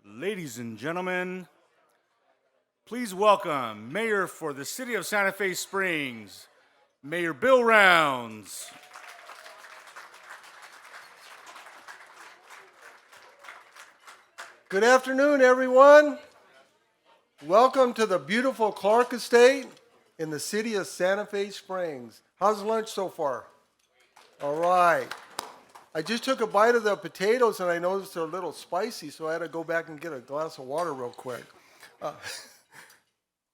Ladies and gentlemen, please welcome Mayor for the City of Santa Fe Springs, Mayor Bill Rounds. Good afternoon, everyone. Welcome to the beautiful Clark Estate in the city of Santa Fe Springs. How's lunch so far? All right. I just took a bite of the potatoes and I noticed they're a little spicy, so I had to go back and get a glass of water real quick.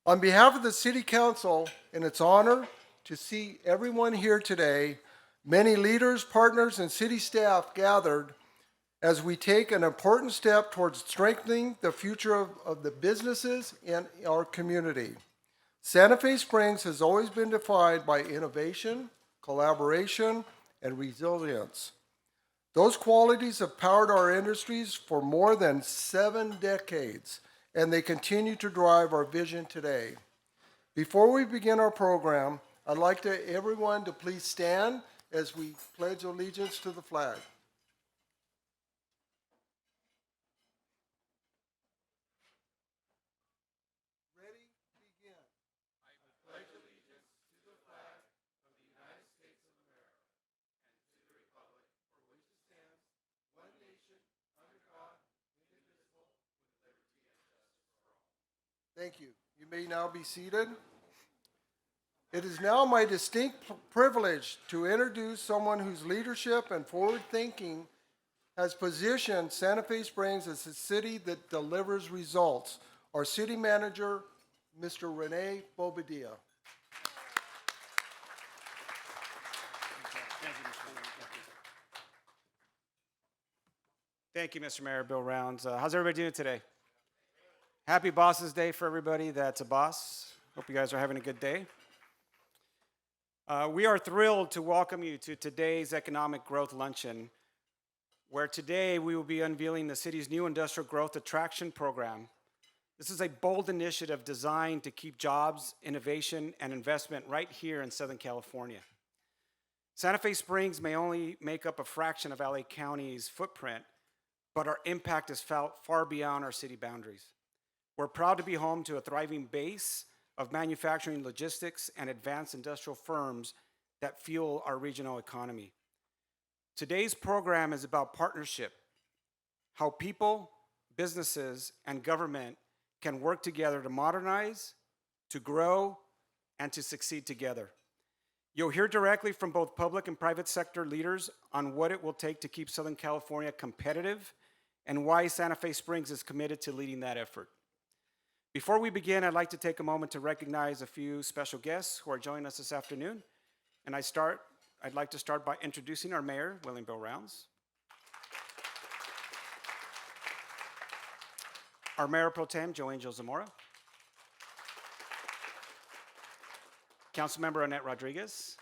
On behalf of the City Council, and it's an honor to see everyone here today, many leaders, partners, and city staff gathered as we take an important step towards strengthening the future of the businesses in our community. Santa Fe Springs has always been defined by innovation, collaboration, and resilience. Those qualities have powered our industries for more than 7 decades, and they continue to drive our vision today. Before we begin our program, I'd like everyone to please stand as we pledge allegiance to the flag. Thank you. You may now be seated. It is now my distinct privilege to introduce someone whose leadership and forward thinking has positioned Santa Fe Springs as a city that delivers results. Our city manager, Mr. Rene Bobadilla. Thank you, Mr. Mayor Bill Rounds. How's everybody doing today? Happy Boss's Day for everybody that's a boss. Hope you guys are having a good day. We are thrilled to welcome you to today's Economic Growth Luncheon, where today we will be unveiling the city's new Industrial Growth Attraction Program. This is a bold initiative designed to keep jobs, innovation, and investment right here in Southern California. Santa Fe Springs may only make up a fraction of LA County's footprint, but our impact is felt far beyond our city boundaries. We're proud to be home to a thriving base of manufacturing, logistics, and advanced industrial firms that fuel our regional economy. Today's program is about partnership, how people, businesses, and government can work together to modernize, to grow, and to succeed together. You'll hear directly from both public and private sector leaders on what it will take to keep Southern California competitive and why Santa Fe Springs is committed to leading that effort. Before we begin, I'd like to take a moment to recognize a few special guests who are joining us this afternoon. And I'd like to start by introducing our mayor, William Bill Rounds. Our mayor pro tem, Joe Angel Zamora. Councilmember Annette Rodriguez.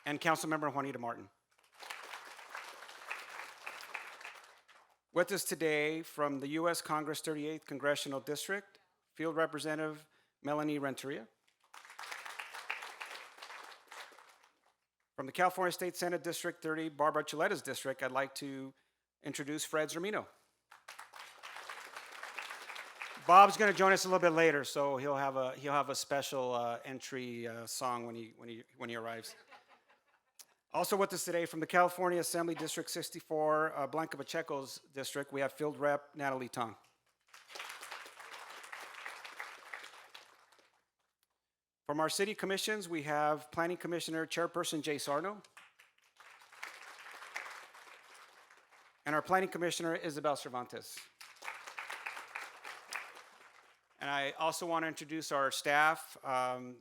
And Councilmember Juanita Martin. With us today from the U.S. Congress 38th Congressional District, Field Representative Melanie Renteria. From the California State Senate District 30, Barbara Chiletta's district, I'd like to introduce Fred Zermino. Bob's going to join us a little bit later, so he'll have a special entry song when he arrives. Also with us today from the California Assembly District 64, Blanca Pacheco's district, we have Field Rep Natalie Tong. From our city commissions, we have Planning Commissioner Chairperson Jay Sarno. And our Planning Commissioner Isabel Cervantes. And I also want to introduce our staff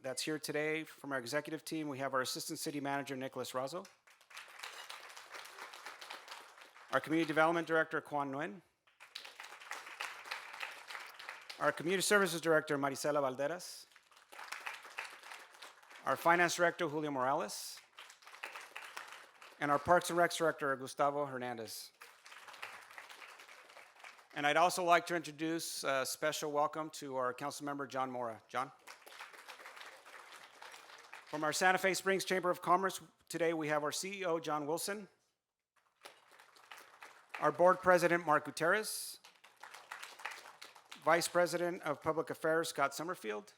that's here today. From our executive team, we have our Assistant City Manager, Nicholas Razo. Our Community Development Director, Juan Nguyen. Our Community Services Director, Marisela Valderas. Our Finance Director, Julio Morales. And our Parks and Recs Director, Gustavo Hernandez. And I'd also like to introduce a special welcome to our Councilmember, John Mora. John? From our Santa Fe Springs Chamber of Commerce, today we have our CEO, John Wilson. Our board president, Mark Gutierrez. Vice President of Public Affairs, Scott Summerfield.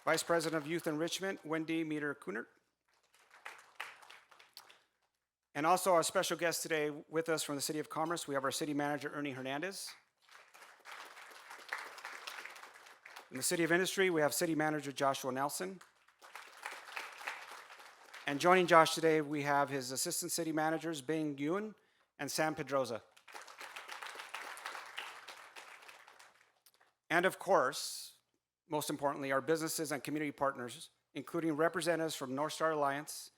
Vice President of Youth Enrichment, Wendy Meter-Kunert. And also our special guest today with us from the City of Commerce, we have our City Manager, Ernie Hernandez. In the City of Industry, we have City Manager Joshua Nelson. And joining Josh today, we have his Assistant City Managers, Bing Yuen and Sam Pedroza. And of course, most importantly, our businesses and community partners, including representatives from North Star Alliance,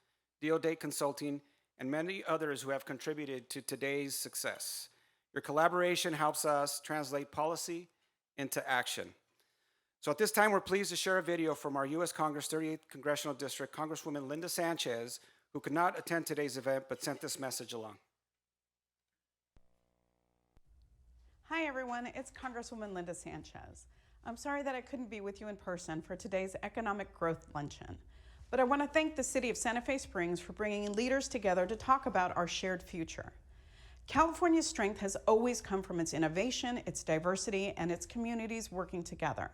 Deodate Consulting, and many others who have contributed to today's success. Your collaboration helps us translate policy into action. So at this time, we're pleased to share a video from our U.S. Congress 38th Congressional District, Congresswoman Linda Sanchez, who could not attend today's event but sent this message along. Hi everyone, it's Congresswoman Linda Sanchez. I'm sorry that I couldn't be with you in person for today's Economic Growth Luncheon, but I want to thank the City of Santa Fe Springs for bringing leaders together to talk about our shared future. California's strength has always come from its innovation, its diversity, and its communities working together.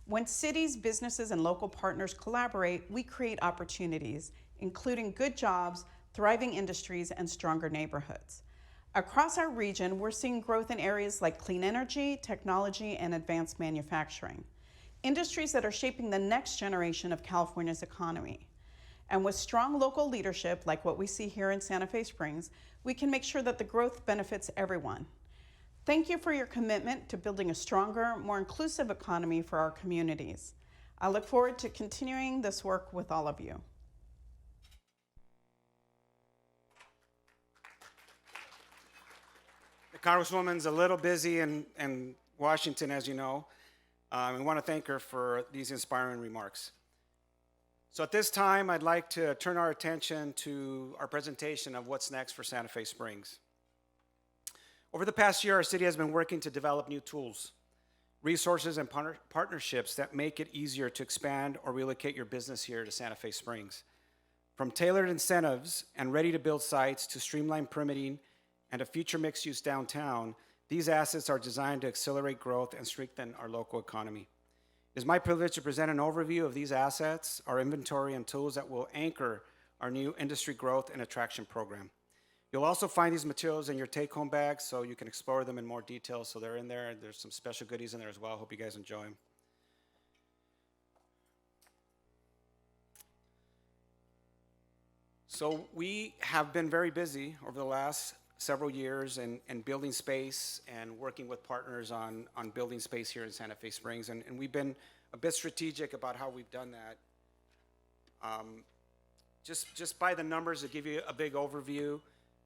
When cities, businesses, and local partners collaborate, we create opportunities, including good jobs, thriving industries, and stronger neighborhoods. Across our region, we're seeing growth in areas like clean energy, technology, and advanced manufacturing, industries that are shaping the next generation of California's economy. And with strong local leadership, like what we see here in Santa Fe Springs, we can make sure that the growth benefits everyone. Thank you for your commitment to building a stronger, more inclusive economy for our communities. I look forward to continuing this work with all of you. The Congresswoman's a little busy in Washington, as you know. We want to thank her for these inspiring remarks. So at this time, I'd like to turn our attention to our presentation of what's next for Santa Fe Springs. Over the past year, our city has been working to develop new tools, resources, and partnerships that make it easier to expand or relocate your business here to Santa Fe Springs. From tailored incentives and ready-to-build sites to streamlined permitting and a future mixed-use downtown, these assets are designed to accelerate growth and strengthen our local economy. It is my privilege to present an overview of these assets, our inventory, and tools that will anchor our new industry growth and attraction program. You'll also find these materials in your take-home bags so you can explore them in more detail. So they're in there, and there's some special goodies in there as well. Hope you guys enjoy them. So we have been very busy over the last several years in building space and working with partners on building space here in Santa Fe Springs. And we've been a bit strategic about how we've done that. Just by the numbers to give you a big overview.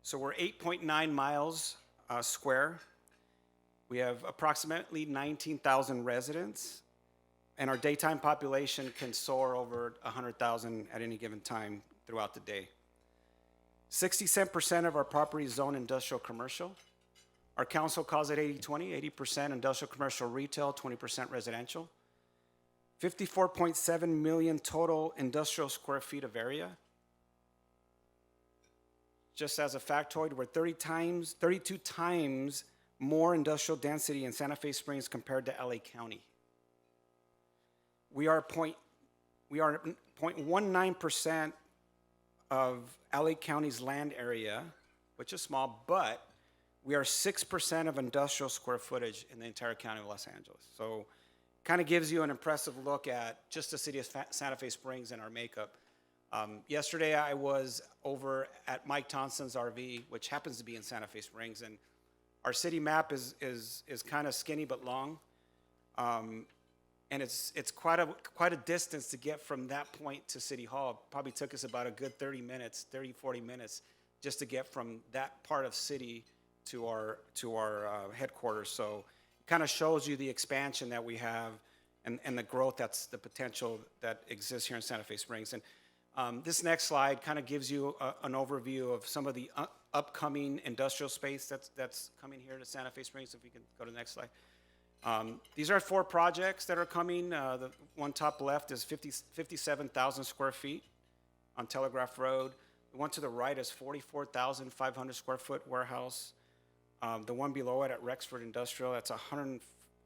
So we're 8.9 miles square. We have approximately 19,000 residents, and our daytime population can soar over 100,000 at any given time throughout the day. 67% of our property is zoned industrial commercial. Our council calls it 80-20, 80% industrial commercial retail, 20% residential. 54.7 million total industrial square feet of area. Just as a factoid, we're 32 times more industrial density in Santa Fe Springs compared to LA County. We are 0.19% of LA County's land area, which is small, but we are 6% of industrial square footage in the entire county of Los Angeles. So kind of gives you an impressive look at just the city of Santa Fe Springs and our makeup. Yesterday I was over at Mike Thompson's RV, which happens to be in Santa Fe Springs, and our city map is kind of skinny but long. And it's quite a distance to get from that point to City Hall. It probably took us about a good 40 minutes just to get from that part of city to our headquarters. So it kind of shows you the expansion that we have and the growth, that's the potential that exists here in Santa Fe Springs. And this next slide kind of gives you an overview of some of the upcoming industrial space that's coming here to Santa Fe Springs. If we can go to the next slide. These are 4 projects that are coming. The one top left is 57,000 square feet on Telegraph Road. The one to the right is 44,500 square foot warehouse. The one below it at Rexford Industrial, that's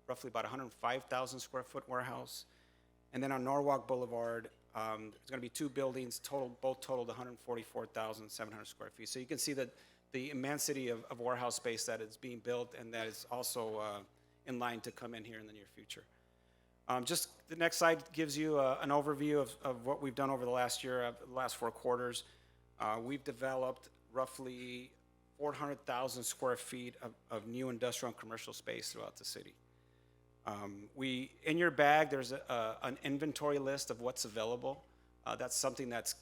roughly about 105,000 square foot warehouse. And then on Norwalk Boulevard, there's going to be two buildings, both totaled 144,700 square feet. So you can see that the immensity of warehouse space that is being built and that is also in line to come in here in the near future. Just the next slide gives you an overview of what we've done over the last year, the last 4 quarters. We've developed roughly 400,000 square feet of new industrial and commercial space throughout the city. In your bag, there's an inventory list of what's available. That's something that's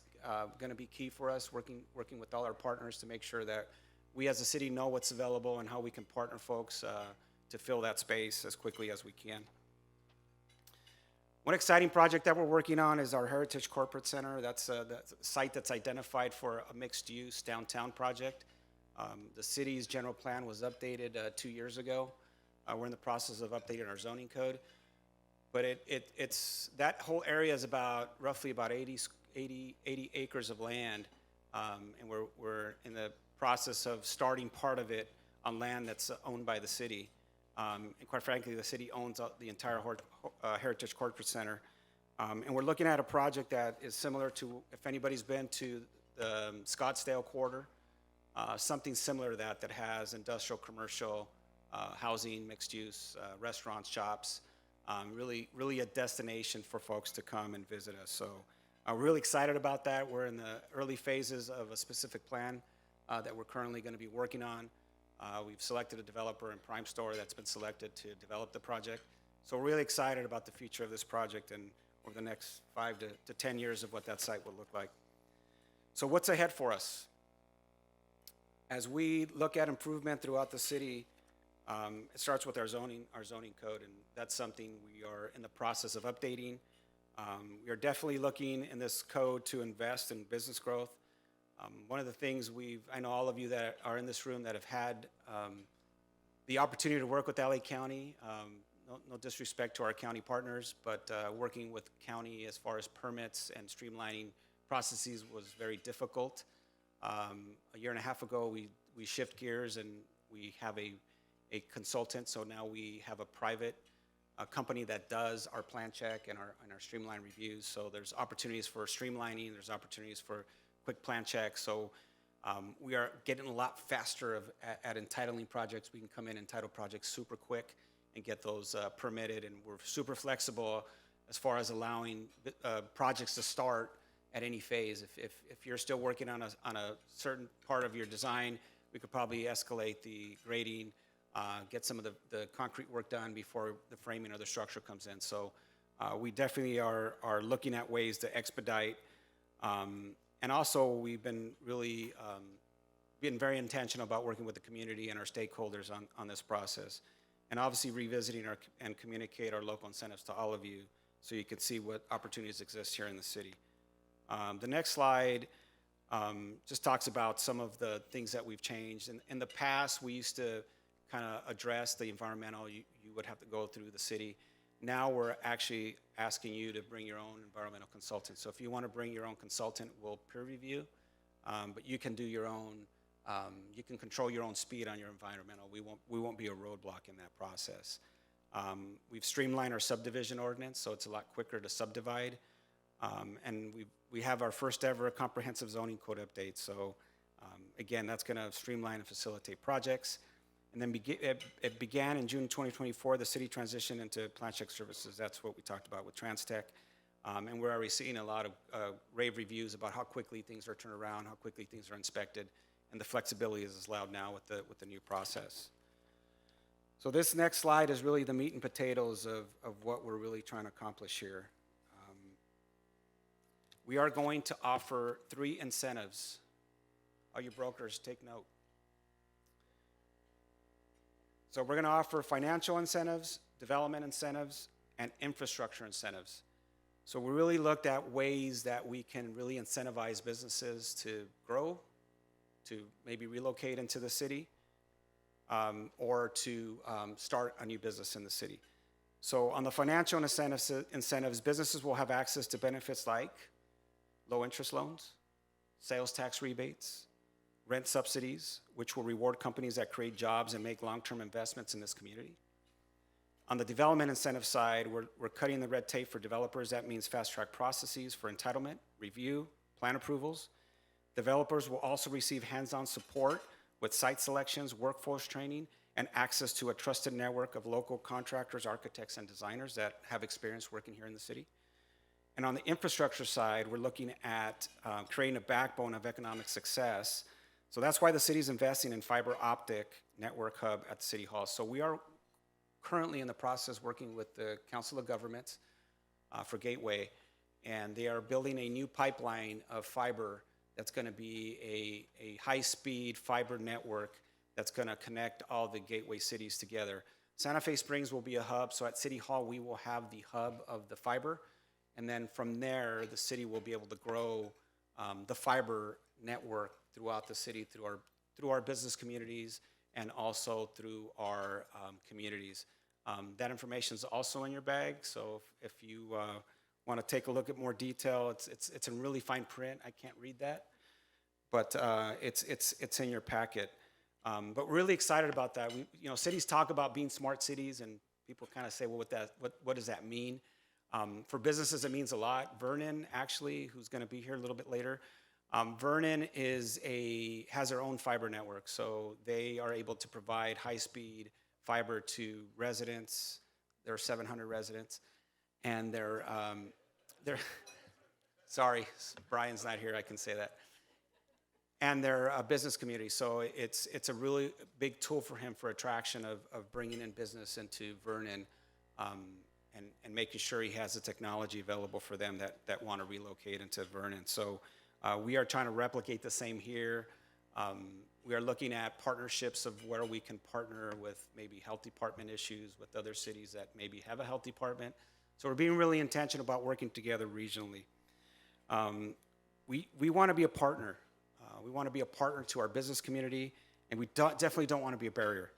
going to be key for us, working with all our partners to make sure that we as a city know what's available and how we can partner folks to fill that space as quickly as we can. One exciting project that we're working on is our Heritage Corporate Center. That's a site that's identified for a mixed-use downtown project. The city's general plan was updated 2 years ago. We're in the process of updating our zoning code. But it's that whole area is roughly about 80 acres of land, and we're in the process of starting part of it on land that's owned by the city. And quite frankly, the city owns the entire Heritage Corporate Center. And we're looking at a project that is similar to, if anybody's been to the Scottsdale Quarter, something similar to that has industrial, commercial, housing, mixed use, restaurants, shops, really a destination for folks to come and visit us. So we're really excited about that. We're in the early phases of a specific plan that we're currently going to be working on. We've selected a developer in Prime Store that's been selected to develop the project. So we're really excited about the future of this project and over the next 5 to 10 years of what that site will look like. So what's ahead for us? As we look at improvement throughout the city, it starts with our zoning code, and that's something we are in the process of updating. We are definitely looking in this code to invest in business growth. One of the things I know all of you that are in this room that have had the opportunity to work with LA County, no disrespect to our county partners, but working with county as far as permits and streamlining processes was very difficult. A year and a half ago, we shift gears and we have a consultant, so now we have a private company that does our plan check and our streamline reviews. So there's opportunities for streamlining, there's opportunities for quick plan checks. So we are getting a lot faster at entitling projects. We can come in and entitle projects super quick and get those permitted, and we're super flexible as far as allowing projects to start at any phase. If you're still working on a certain part of your design, we could probably escalate the grading, get some of the concrete work done before the framing or the structure comes in. So we definitely are looking at ways to expedite. And also, we've been really being very intentional about working with the community and our stakeholders on this process. And obviously revisiting and communicate our local incentives to all of you so you can see what opportunities exist here in the city. The next slide just talks about some of the things that we've changed. In the past, we used to kind of address the environmental. You would have to go through the city. Now we're actually asking you to bring your own environmental consultant. So if you want to bring your own consultant, we'll peer review, but you can do your own, you can control your own speed on your environmental. We won't be a roadblock in that process. We've streamlined our subdivision ordinance, so it's a lot quicker to subdivide. And we have our first ever comprehensive zoning code update. So again, that's going to streamline and facilitate projects. And then it began in June 2024, the city transitioned into plan check services. That's what we talked about with TransTech. And we're already seeing a lot of rave reviews about how quickly things are turned around, how quickly things are inspected, and the flexibility is allowed now with the new process. So this next slide is really the meat and potatoes of what we're really trying to accomplish here. We are going to offer 3 incentives. All you brokers, take note. So we're going to offer financial incentives, development incentives, and infrastructure incentives. So we really looked at ways that we can really incentivize businesses to grow, to maybe relocate into the city, or to start a new business in the city. So on the financial incentives, businesses will have access to benefits like low interest loans, sales tax rebates, rent subsidies, which will reward companies that create jobs and make long-term investments in this community. On the development incentive side, we're cutting the red tape for developers. That means fast-track processes for entitlement, review, plan approvals. Developers will also receive hands-on support with site selections, workforce training, and access to a trusted network of local contractors, architects, and designers that have experience working here in the city. And on the infrastructure side, we're looking at creating a backbone of economic success. So that's why the city's investing in fiber optic network hub at the City Hall. So we are currently in the process working with the Council of Governments for Gateway, and they are building a new pipeline of fiber that's going to be a high-speed fiber network that's going to connect all the Gateway cities together. Santa Fe Springs will be a hub, so at City Hall we will have the hub of the fiber, and then from there the city will be able to grow the fiber network throughout the city through our business communities and also through our communities. That information is also in your bag, so if you want to take a look at more detail, it's in really fine print. I can't read that, but it's in your packet. But we're really excited about that. Cities talk about being smart cities, and people kind of say, well, what does that mean? For businesses, it means a lot. Vernon, actually, who's going to be here a little bit later, Vernon has their own fiber network, so they are able to provide high-speed fiber to residents. There are 700 residents, and they're sorry, Brian's not here. I can say that. And they're a business community, so it's a really big tool for him for attraction of bringing in business into Vernon, and making sure he has the technology available for them that want to relocate into Vernon. So we are trying to replicate the same here. We are looking at partnerships of where we can partner with maybe health department issues with other cities that maybe have a health department. So we're being really intentional about working together regionally. We want to be a partner. We want to be a partner to our business community, and we definitely don't want to be a barrier.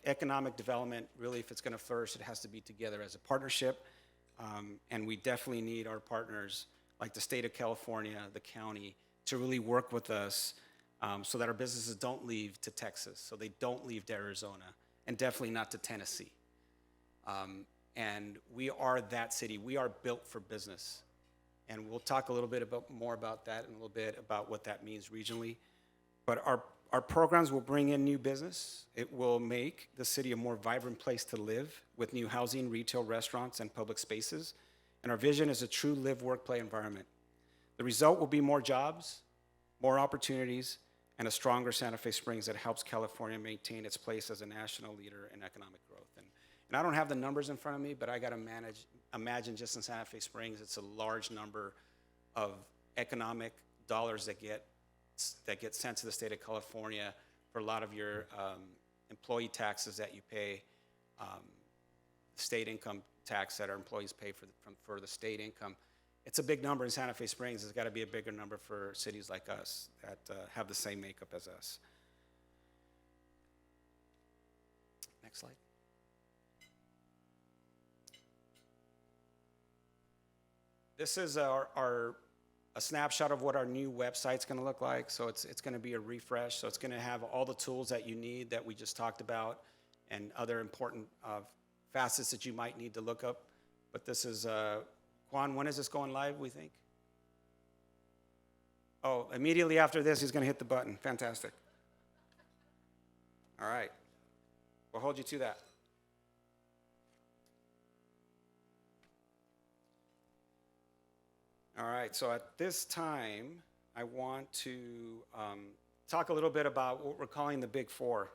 Economic development, really, if it's going to flourish, it has to be together as a partnership, and we definitely need our partners, like the state of California, the county, to really work with us so that our businesses don't leave to Texas, so they don't leave to Arizona, and definitely not to Tennessee. And we are that city. We are built for business. And we'll talk a little bit more about that and a little bit about what that means regionally. But our programs will bring in new business. It will make the city a more vibrant place to live with new housing, retail, restaurants, and public spaces. And our vision is a true live, work, play environment. The result will be more jobs, more opportunities, and a stronger Santa Fe Springs that helps California maintain its place as a national leader in economic growth. And I don't have the numbers in front of me, but I got to imagine just in Santa Fe Springs, it's a large number of economic dollars that get sent to the state of California for a lot of your employee taxes that you pay, state income tax that our employees pay for the state income. It's a big number in Santa Fe Springs. It's got to be a bigger number for cities like us that have the same makeup as us. Next slide. This is a snapshot of what our new website's going to look like. So it's going to be a refresh. So it's going to have all the tools that you need that we just talked about and other important facets that you might need to look up. But this is, Juan, when is this going live, we think? Oh, immediately after this, he's going to hit the button. Fantastic. All right. We'll hold you to that. All right, so at this time, I want to talk a little bit about what we're calling the Big Four.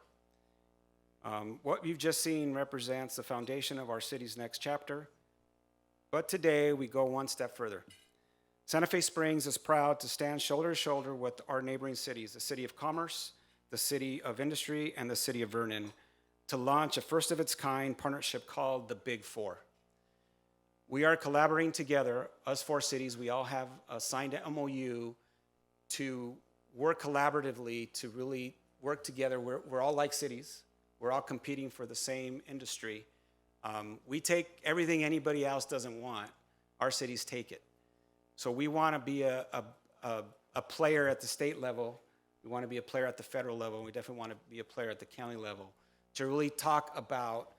What you've just seen represents the foundation of our city's next chapter, but today we go one step further. Santa Fe Springs is proud to stand shoulder to shoulder with our neighboring cities, the City of Commerce, the City of Industry, and the City of Vernon, to launch a first-of-its-kind partnership called the Big Four. We are collaborating together, us four cities. We all have signed an MOU to work collaboratively to really work together. We're all like cities. We're all competing for the same industry. We take everything anybody else doesn't want. Our cities take it. So we want to be a a player at the state level. We want to be a player at the federal level, and we definitely want to be a player at the county level to really talk about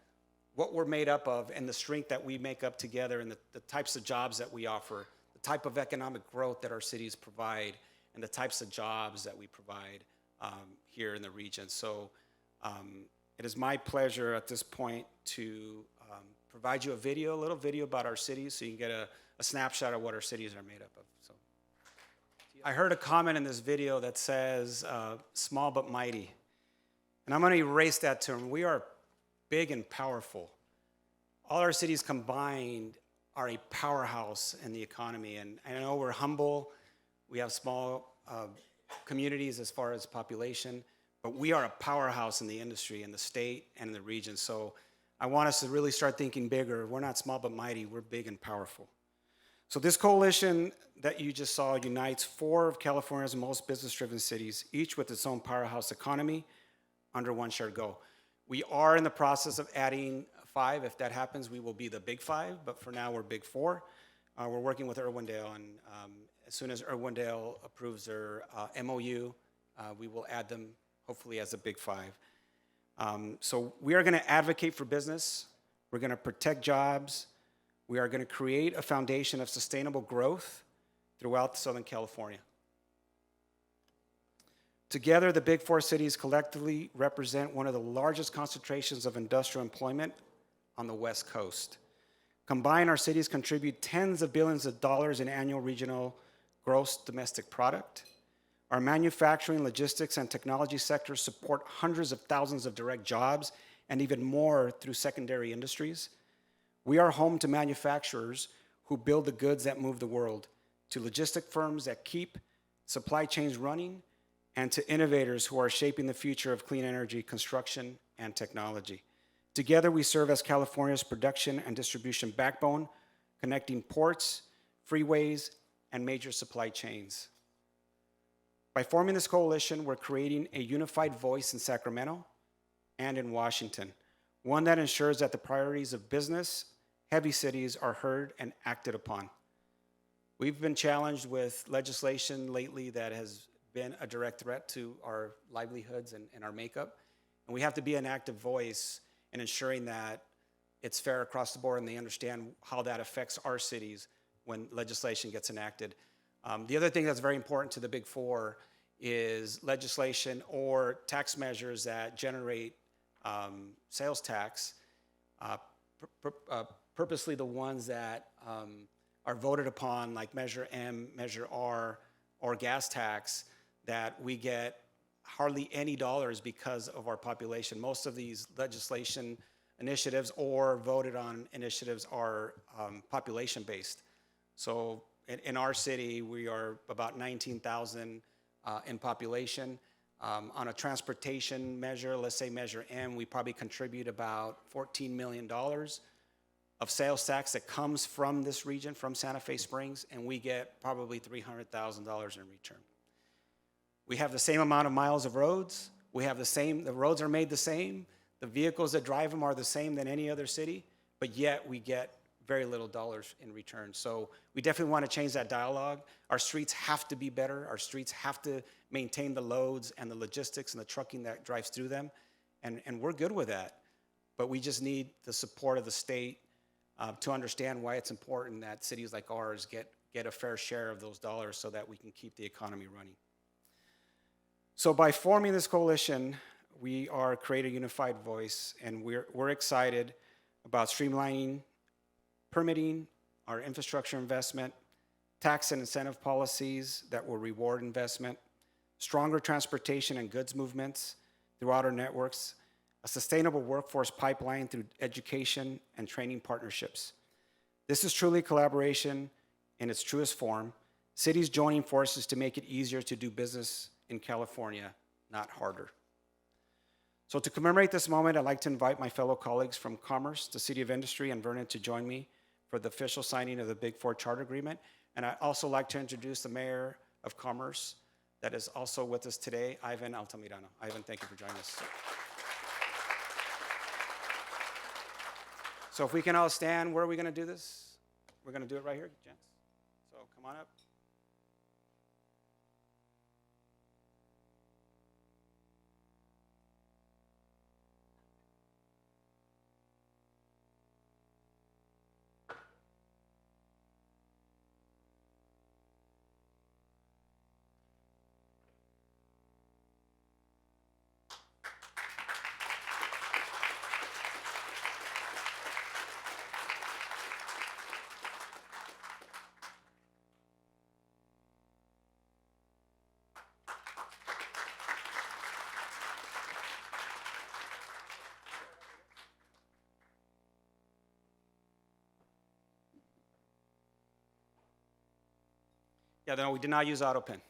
what we're made up of and the strength that we make up together and the types of jobs that we offer, the type of economic growth that our cities provide, and the types of jobs that we provide here in the region. So it is my pleasure at this point to provide you a little video about our cities so you can get a snapshot of what our cities are made up of. So I heard a comment in this video that says, small but mighty. And I'm going to erase that term. We are big and powerful. All our cities combined are a powerhouse in the economy. And I know we're humble. We have small communities as far as population, but we are a powerhouse in the industry, in the state, and in the region. So I want us to really start thinking bigger. We're not small but mighty. We're big and powerful. So this coalition that you just saw unites 4 of California's most business-driven cities, each with its own powerhouse economy, under one shared goal. We are in the process of adding 5. If that happens, we will be the big 5, but for now we're big 4. We're working with Irwindale, and as soon as Irwindale approves their MOU, we will add them hopefully as a big 5. So we are going to advocate for business. We're going to protect jobs. We are going to create a foundation of sustainable growth throughout Southern California. Together, the big 4 cities collectively represent one of the largest concentrations of industrial employment on the West Coast. Combined, our cities contribute tens of billions of dollars in annual regional gross domestic product. Our manufacturing, logistics, and technology sectors support hundreds of thousands of direct jobs and even more through secondary industries. We are home to manufacturers who build the goods that move the world, to logistic firms that keep supply chains running, and to innovators who are shaping the future of clean energy, construction, and technology. Together, we serve as California's production and distribution backbone, connecting ports, freeways, and major supply chains. By forming this coalition, we're creating a unified voice in Sacramento and in Washington, one that ensures that the priorities of business-heavy cities are heard and acted upon. We've been challenged with legislation lately that has been a direct threat to our livelihoods and our makeup. And we have to be an active voice in ensuring that it's fair across the board and they understand how that affects our cities when legislation gets enacted. The other thing that's very important to the Big 4 is legislation or tax measures that generate sales tax, purposely the ones that are voted upon, like Measure M, Measure R, or gas tax, that we get hardly any dollars because of our population. Most of these legislation initiatives or voted on initiatives are population-based. So in our city, we are about 19,000 in population. On a transportation measure, let's say Measure M, we probably contribute about $14 million of sales tax that comes from this region, from Santa Fe Springs, and we get probably $300,000 in return. We have the same amount of miles of roads. The roads are made the same. The vehicles that drive them are the same than any other city, but yet we get very little dollars in return. So we definitely want to change that dialogue. Our streets have to be better. Our streets have to maintain the loads and the logistics and the trucking that drives through them. And we're good with that. But we just need the support of the state to understand why it's important that cities like ours get a fair share of those dollars so that we can keep the economy running. So by forming this coalition, we are creating a unified voice, and we're excited about streamlining permitting, our infrastructure investment, tax and incentive policies that will reward investment, stronger transportation and goods movements throughout our networks, a sustainable workforce pipeline through education and training partnerships. This is truly collaboration in its truest form, cities joining forces to make it easier to do business in California, not harder. So to commemorate this moment, I'd like to invite my fellow colleagues from Commerce, the City of Industry, and Vernon to join me for the official signing of the Big 4 Charter Agreement. And I'd also like to introduce the Mayor of Commerce that is also with us today, Ivan Altamirano. Ivan, thank you for joining us. So if we can all stand, where are we going to do this? We're going to do it right here, gents. So come on up. Yeah, no, we did not use AutoPen.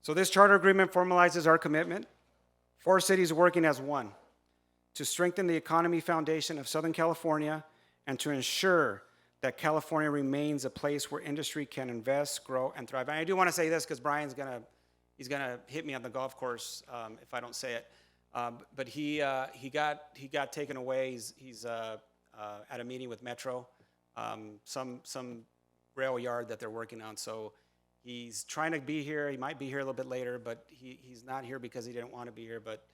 So this charter agreement formalizes our commitment, 4 cities working as one, to strengthen the economy foundation of Southern California and to ensure that California remains a place where industry can invest, grow, and thrive. And I do want to say this because Brian's he's gonna hit me on the golf course if I don't say it. But he got taken away. He's at a meeting with Metro, some rail yard that they're working on. So he's trying to be here. He might be here a little bit later, but he's not here because he didn't want to be here. But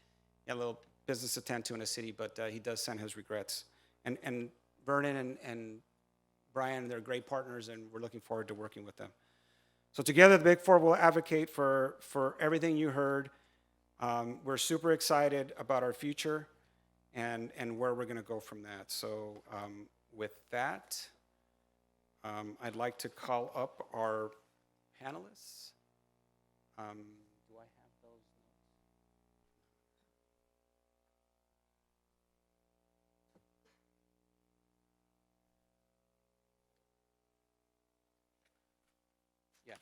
he had a little business to tend to in the city. But he does send his regrets. And Vernon and Brian, they're great partners, and we're looking forward to working with them. So together, the Big Four will advocate for everything you heard. We're super excited about our future and where we're going to go from that. So with that, I'd like to call up our panelists. Do I have those notes? Yeah.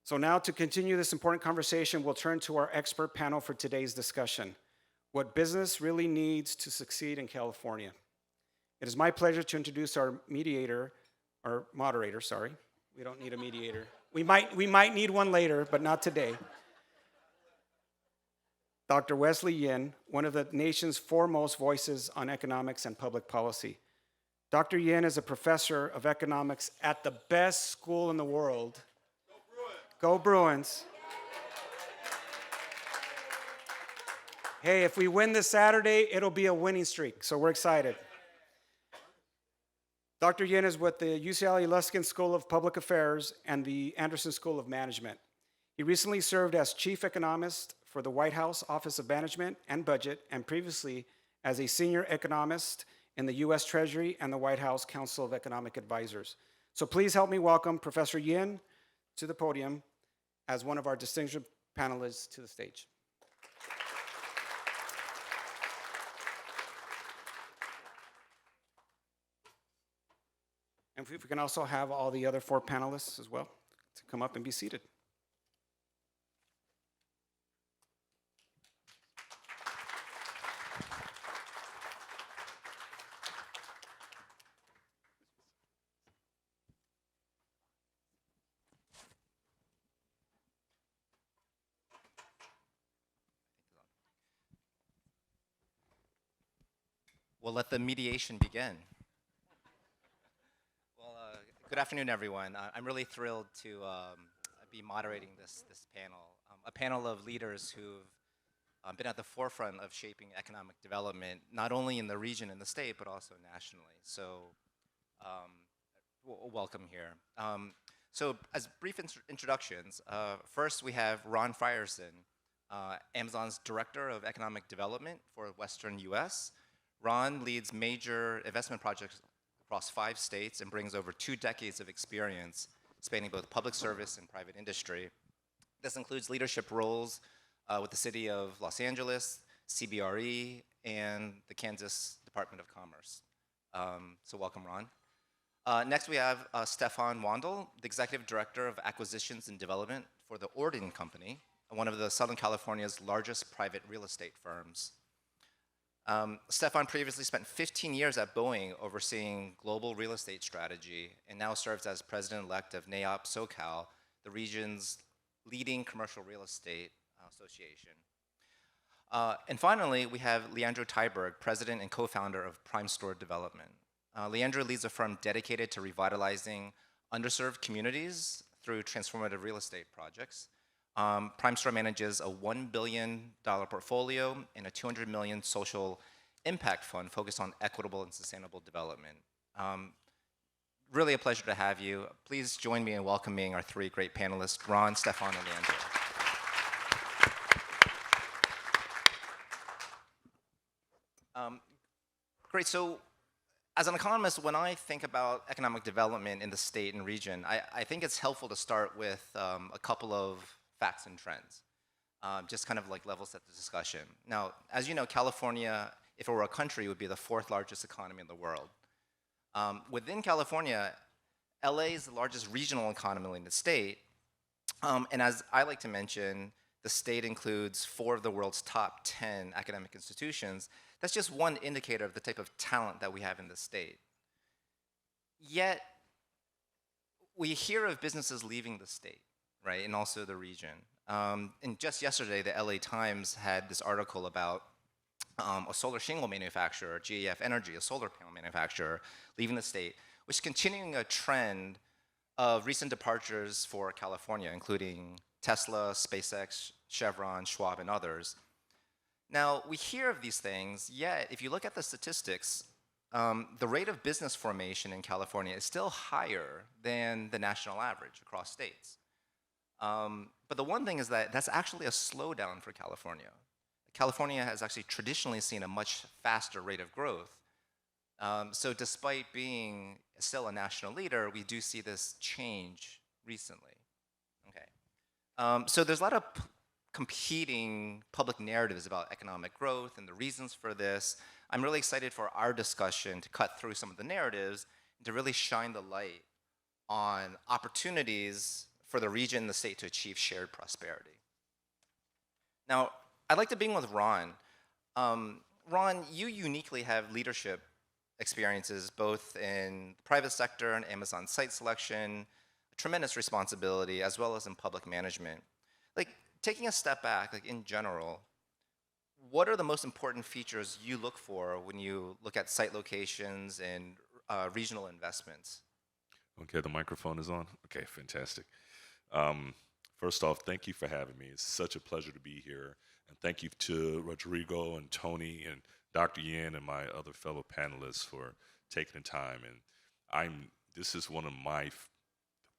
So now to continue this important conversation, we'll turn to our expert panel for today's discussion, what business really needs to succeed in California. It is my pleasure to introduce our moderator, sorry. We don't need a mediator. We might need one later, but not today. Dr. Wesley Yin, one of the nation's foremost voices on economics and public policy. Dr. Yin is a professor of economics at the best school in the world. Go Bruins. Hey, if we win this Saturday, it'll be a winning streak, so we're excited. Dr. Yin is with the UCLA Luskin School of Public Affairs and the Anderson School of Management. He recently served as chief economist for the White House Office of Management and Budget, and previously as a senior economist in the U.S. Treasury and the White House Council of Economic Advisors. So please help me welcome Professor Yin to the podium as one of our distinguished panelists to the stage. And if we can also have all the other 4 panelists as well to come up and be seated. We'll let the mediation begin. Well, good afternoon, everyone. I'm really thrilled to be moderating this panel, a panel of leaders who've been at the forefront of shaping economic development, not only in the region and the state, but also nationally. So welcome here. So as brief introductions, first we have Ron Frierson, Amazon's Director of Economic Development for Western US. Ron leads major investment projects across 5 states and brings over 2 decades of experience spanning both public service and private industry. This includes leadership roles with the City of Los Angeles, CBRE, and the Kansas Department of Commerce. So welcome, Ron. Next, we have Stefan Wandel, the Executive Director of Acquisitions and Development for the Orden Company, one of the Southern California's largest private real estate firms. Stefan previously spent 15 years at Boeing overseeing global real estate strategy and now serves as president-elect of NAIOP SoCal, the region's leading commercial real estate association. And finally, we have Leandro Tyberg, president and co-founder of Prime Store Development. Leandro leads a firm dedicated to revitalizing underserved communities through transformative real estate projects. Prime Store manages a $1 billion portfolio and a $200 million social impact fund focused on equitable and sustainable development. Really a pleasure to have you. Please join me in welcoming our 3 great panelists, Ron, Stefan, and Leandro. Great, so as an economist, when I think about economic development in the state and region, I think it's helpful to start with a couple of facts and trends, just kind of like level set the discussion. Now, as you know, California If it were a country, it would be the fourth largest economy in the world. Within California, LA is the largest regional economy in the state. And as I like to mention, the state includes 4 of the world's top 10 academic institutions. That's just one indicator of the type of talent that we have in the state. Yet, we hear of businesses leaving the state, right, and also the region. And just yesterday, the LA Times had this article about a solar shingle manufacturer, GAF Energy, a solar panel manufacturer, leaving the state, which is continuing a trend of recent departures for California, including Tesla, SpaceX, Chevron, Schwab, and others. Now, we hear of these things, yet if you look at the statistics, the rate of business formation in California is still higher than the national average across states. But the one thing is that that's actually a slowdown for California. California has actually traditionally seen a much faster rate of growth. So despite being still a national leader, we do see this change recently. Okay. So there's a lot of competing public narratives about economic growth and the reasons for this. I'm really excited for our discussion to cut through some of the narratives and to really shine the light on opportunities for the region and the state to achieve shared prosperity. Now, I'd like to begin with Ron. Ron, you uniquely have leadership experiences both in the private sector and Amazon site selection, tremendous responsibility, as well as in public management. Like, taking a step back, like in general, what are the most important features you look for when you look at site locations and regional investments? Okay, the microphone is on. Okay, fantastic. First off, thank you for having me. It's such a pleasure to be here. And thank you to Rodrigo and Tony and Dr. Yin and my other fellow panelists for taking the time. And this is one of my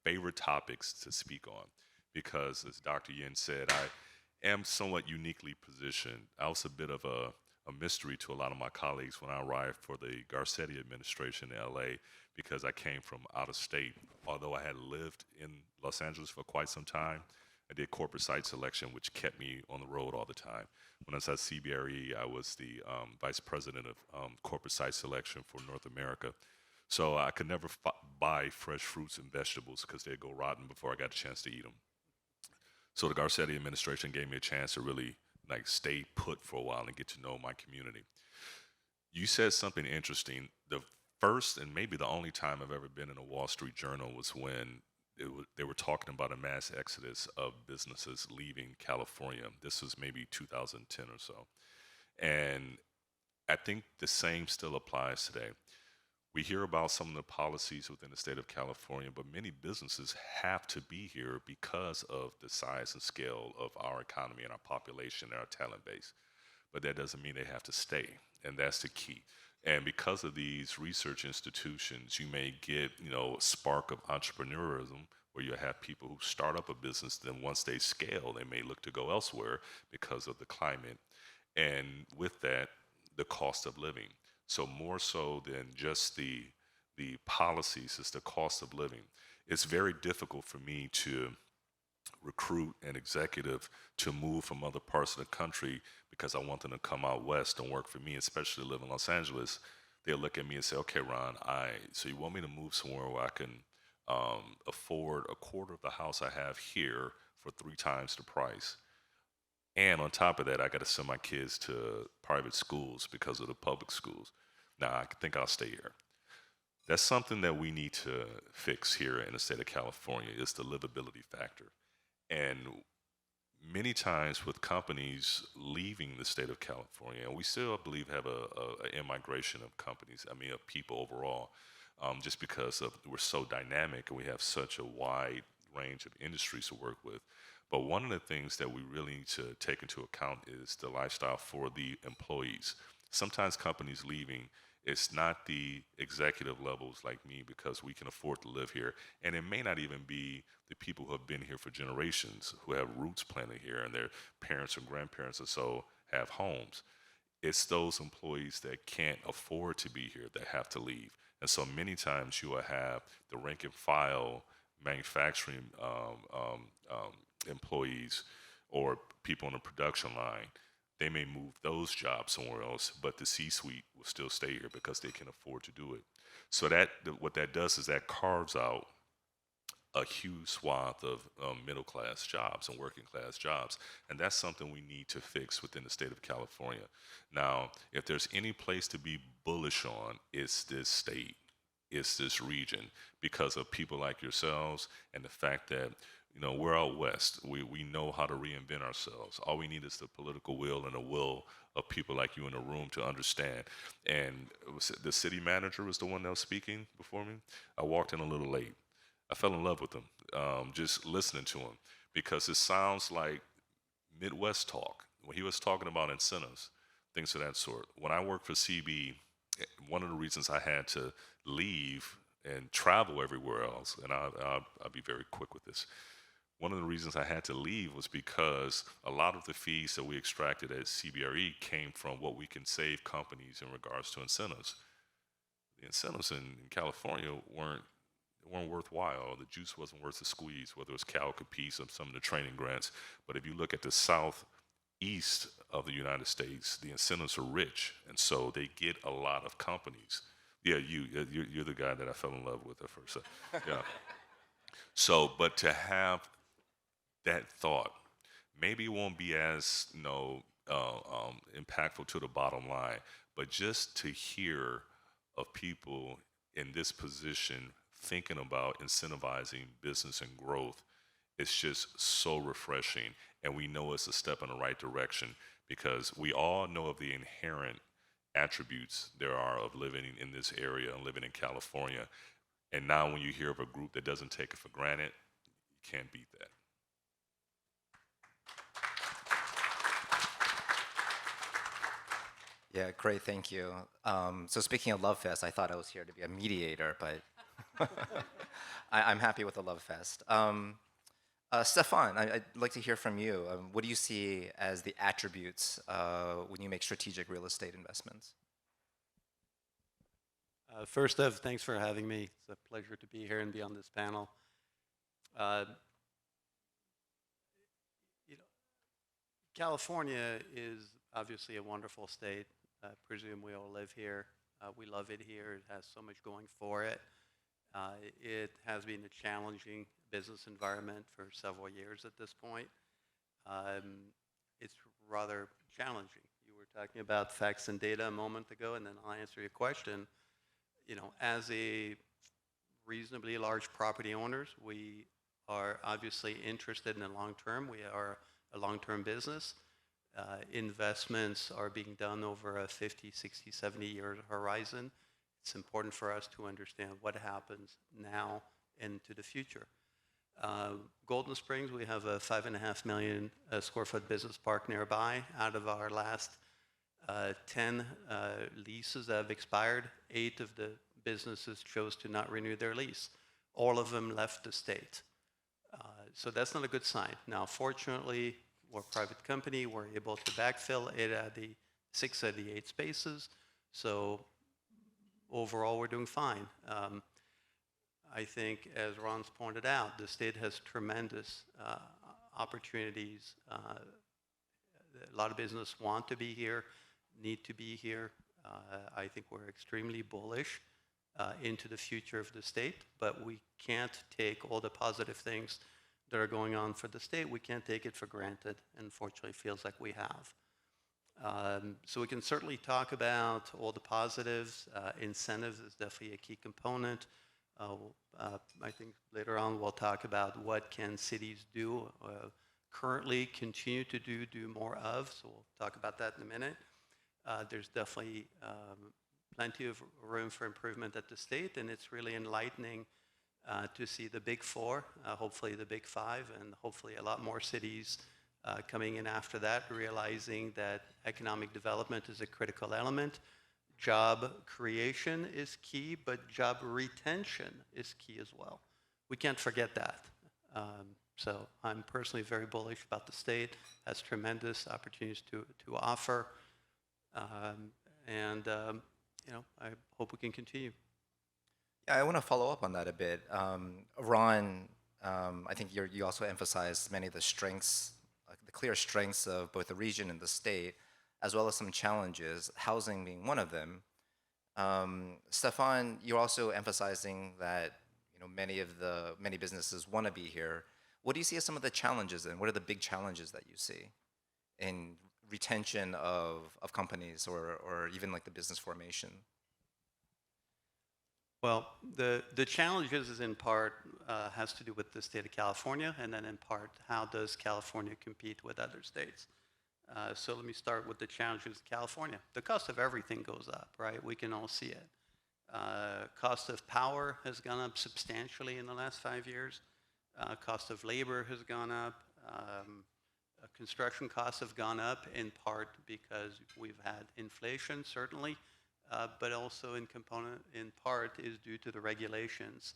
favorite topics to speak on because, as Dr. Yin said, I am somewhat uniquely positioned. I was a bit of a mystery to a lot of my colleagues when I arrived for the Garcetti administration in LA because I came from out of state. Although I had lived in Los Angeles for quite some time, I did corporate site selection, which kept me on the road all the time. When I was at CBRE, I was the vice president of corporate site selection for North America. So I could never buy fresh fruits and vegetables because they'd go rotten before I got a chance to eat them. So the Garcetti administration gave me a chance to really stay put for a while and get to know my community. You said something interesting. The first and maybe the only time I've ever been in a Wall Street Journal was when they were talking about a mass exodus of businesses leaving California. This was maybe 2010 or so. And I think the same still applies today. We hear about some of the policies within the state of California, but many businesses have to be here because of the size and scale of our economy and our population and our talent base. But that doesn't mean they have to stay, and that's the key. And because of these research institutions, you may get, a spark of entrepreneurism where you have people who start up a business, then once they scale, they may look to go elsewhere because of the climate. And with that, the cost of living. So more so than just the policies, it's the cost of living. It's very difficult for me to recruit an executive to move from other parts of the country because I want them to come out west and work for me, especially live in Los Angeles. They'll look at me and say, okay, Ron, so you want me to move somewhere where I can afford a quarter of the house I have here for 3 times the price. And on top of that, I got to send my kids to private schools because of the public schools. Now, I think I'll stay here. That's something that we need to fix here in the state of California is the livability factor. And many times with companies leaving the state of California, and we still, I believe, have an immigration of companies, of people overall, just because we're so dynamic and we have such a wide range of industries to work with. But one of the things that we really need to take into account is the lifestyle for the employees. Sometimes companies leaving, it's not the executive levels like me because we can afford to live here. And it may not even be the people who have been here for generations, who have roots planted here and their parents or grandparents or so have homes. It's those employees that can't afford to be here that have to leave. And so many times you will have the rank and file manufacturing employees or people on the production line they may move those jobs somewhere else, but the C-suite will still stay here because they can afford to do it. So what that does is that carves out a huge swath of middle class jobs and working class jobs. And that's something we need to fix within the state of California. Now, if there's any place to be bullish on, it's this state, it's this region, because of people like yourselves and the fact that we're out west. We know how to reinvent ourselves. All we need is the political will and the will of people like you in the room to understand. And the city manager was the one that was speaking before me. I walked in a little late. I fell in love with him, just listening to him, because it sounds like Midwest talk. When he was talking about incentives, things of that sort. When I worked for CB, one of the reasons I had to leave and travel everywhere else, and I'll be very quick with this. One of the reasons I had to leave was because a lot of the fees that we extracted at CBRE came from what we can save companies in regards to incentives. The incentives in California weren't worthwhile. The juice wasn't worth the squeeze, whether it was Cal Capiz or some of the training grants. But if you look at the southeast of the United States, the incentives are rich, and so they get a lot of companies. Yeah, you're the guy that I fell in love with at first. Yeah. So, but to have that thought, maybe it won't be as impactful to the bottom line, but just to hear of people in this position thinking about incentivizing business and growth, it's just so refreshing. And we know it's a step in the right direction, because we all know of the inherent attributes there are of living in this area and living in California. And now when you hear of a group that doesn't take it for granted, you can't beat that. Yeah, great, thank you. So speaking of Love Fest, I thought I was here to be a mediator, but I'm happy with the Love Fest. Stefan, I'd like to hear from you. What do you see as the attributes when you make strategic real estate investments? First off, thanks for having me. It's a pleasure to be here and be on this panel. California is obviously a wonderful state. I presume we all live here. We love it here. It has so much going for it. It has been a challenging business environment for several years at this point. It's rather challenging. You were talking about facts and data a moment ago, and then I'll answer your question. As a reasonably large property owners, we are obviously interested in the long term. We are a long-term business. Investments are being done over a 50, 60, 70-year horizon. It's important for us to understand what happens now and into the future. Golden Springs, we have a 5.5 million square foot business park nearby. Out of our last 10 leases that have expired, 8 of the businesses chose to not renew their lease. All of them left the state. So that's not a good sign. Now, fortunately, we're a private company. We're able to backfill 6 of the 8 spaces. So overall, we're doing fine. I think, as Ron's pointed out, the state has tremendous opportunities. A lot of business want to be here, need to be here. I think we're extremely bullish into the future of the state, but we can't take all the positive things that are going on for the state. We can't take it for granted, and unfortunately, it feels like we have. So we can certainly talk about all the positives. Incentives is definitely a key component. I think later on we'll talk about what can cities do, currently continue to do more of, so we'll talk about that in a minute. There's definitely plenty of room for improvement at the state, and it's really enlightening to see the big 4, hopefully the big 5, and hopefully a lot more cities coming in after that, realizing that economic development is a critical element. Job creation is key, but job retention is key as well. We can't forget that. So I'm personally very bullish about the state, has tremendous opportunities to offer, and I hope we can continue. Yeah, I want to follow up on that a bit. Ron, I think you also emphasized many of the strengths, the clear strengths of both the region and the state. as well as some challenges, housing being one of them. Stefan, you're also emphasizing that many businesses want to be here. What do you see as some of the challenges, and what are the big challenges that you see in retention of companies or even like the business formation? Well, the challenges is in part has to do with the state of California, and then in part, how does California compete with other states? So let me start with the challenges of California. The cost of everything goes up, right? We can all see it. Cost of power has gone up substantially in the last 5 years. Cost of labor has gone up. Construction costs have gone up in part because we've had inflation, certainly, but also in part is due to the regulations.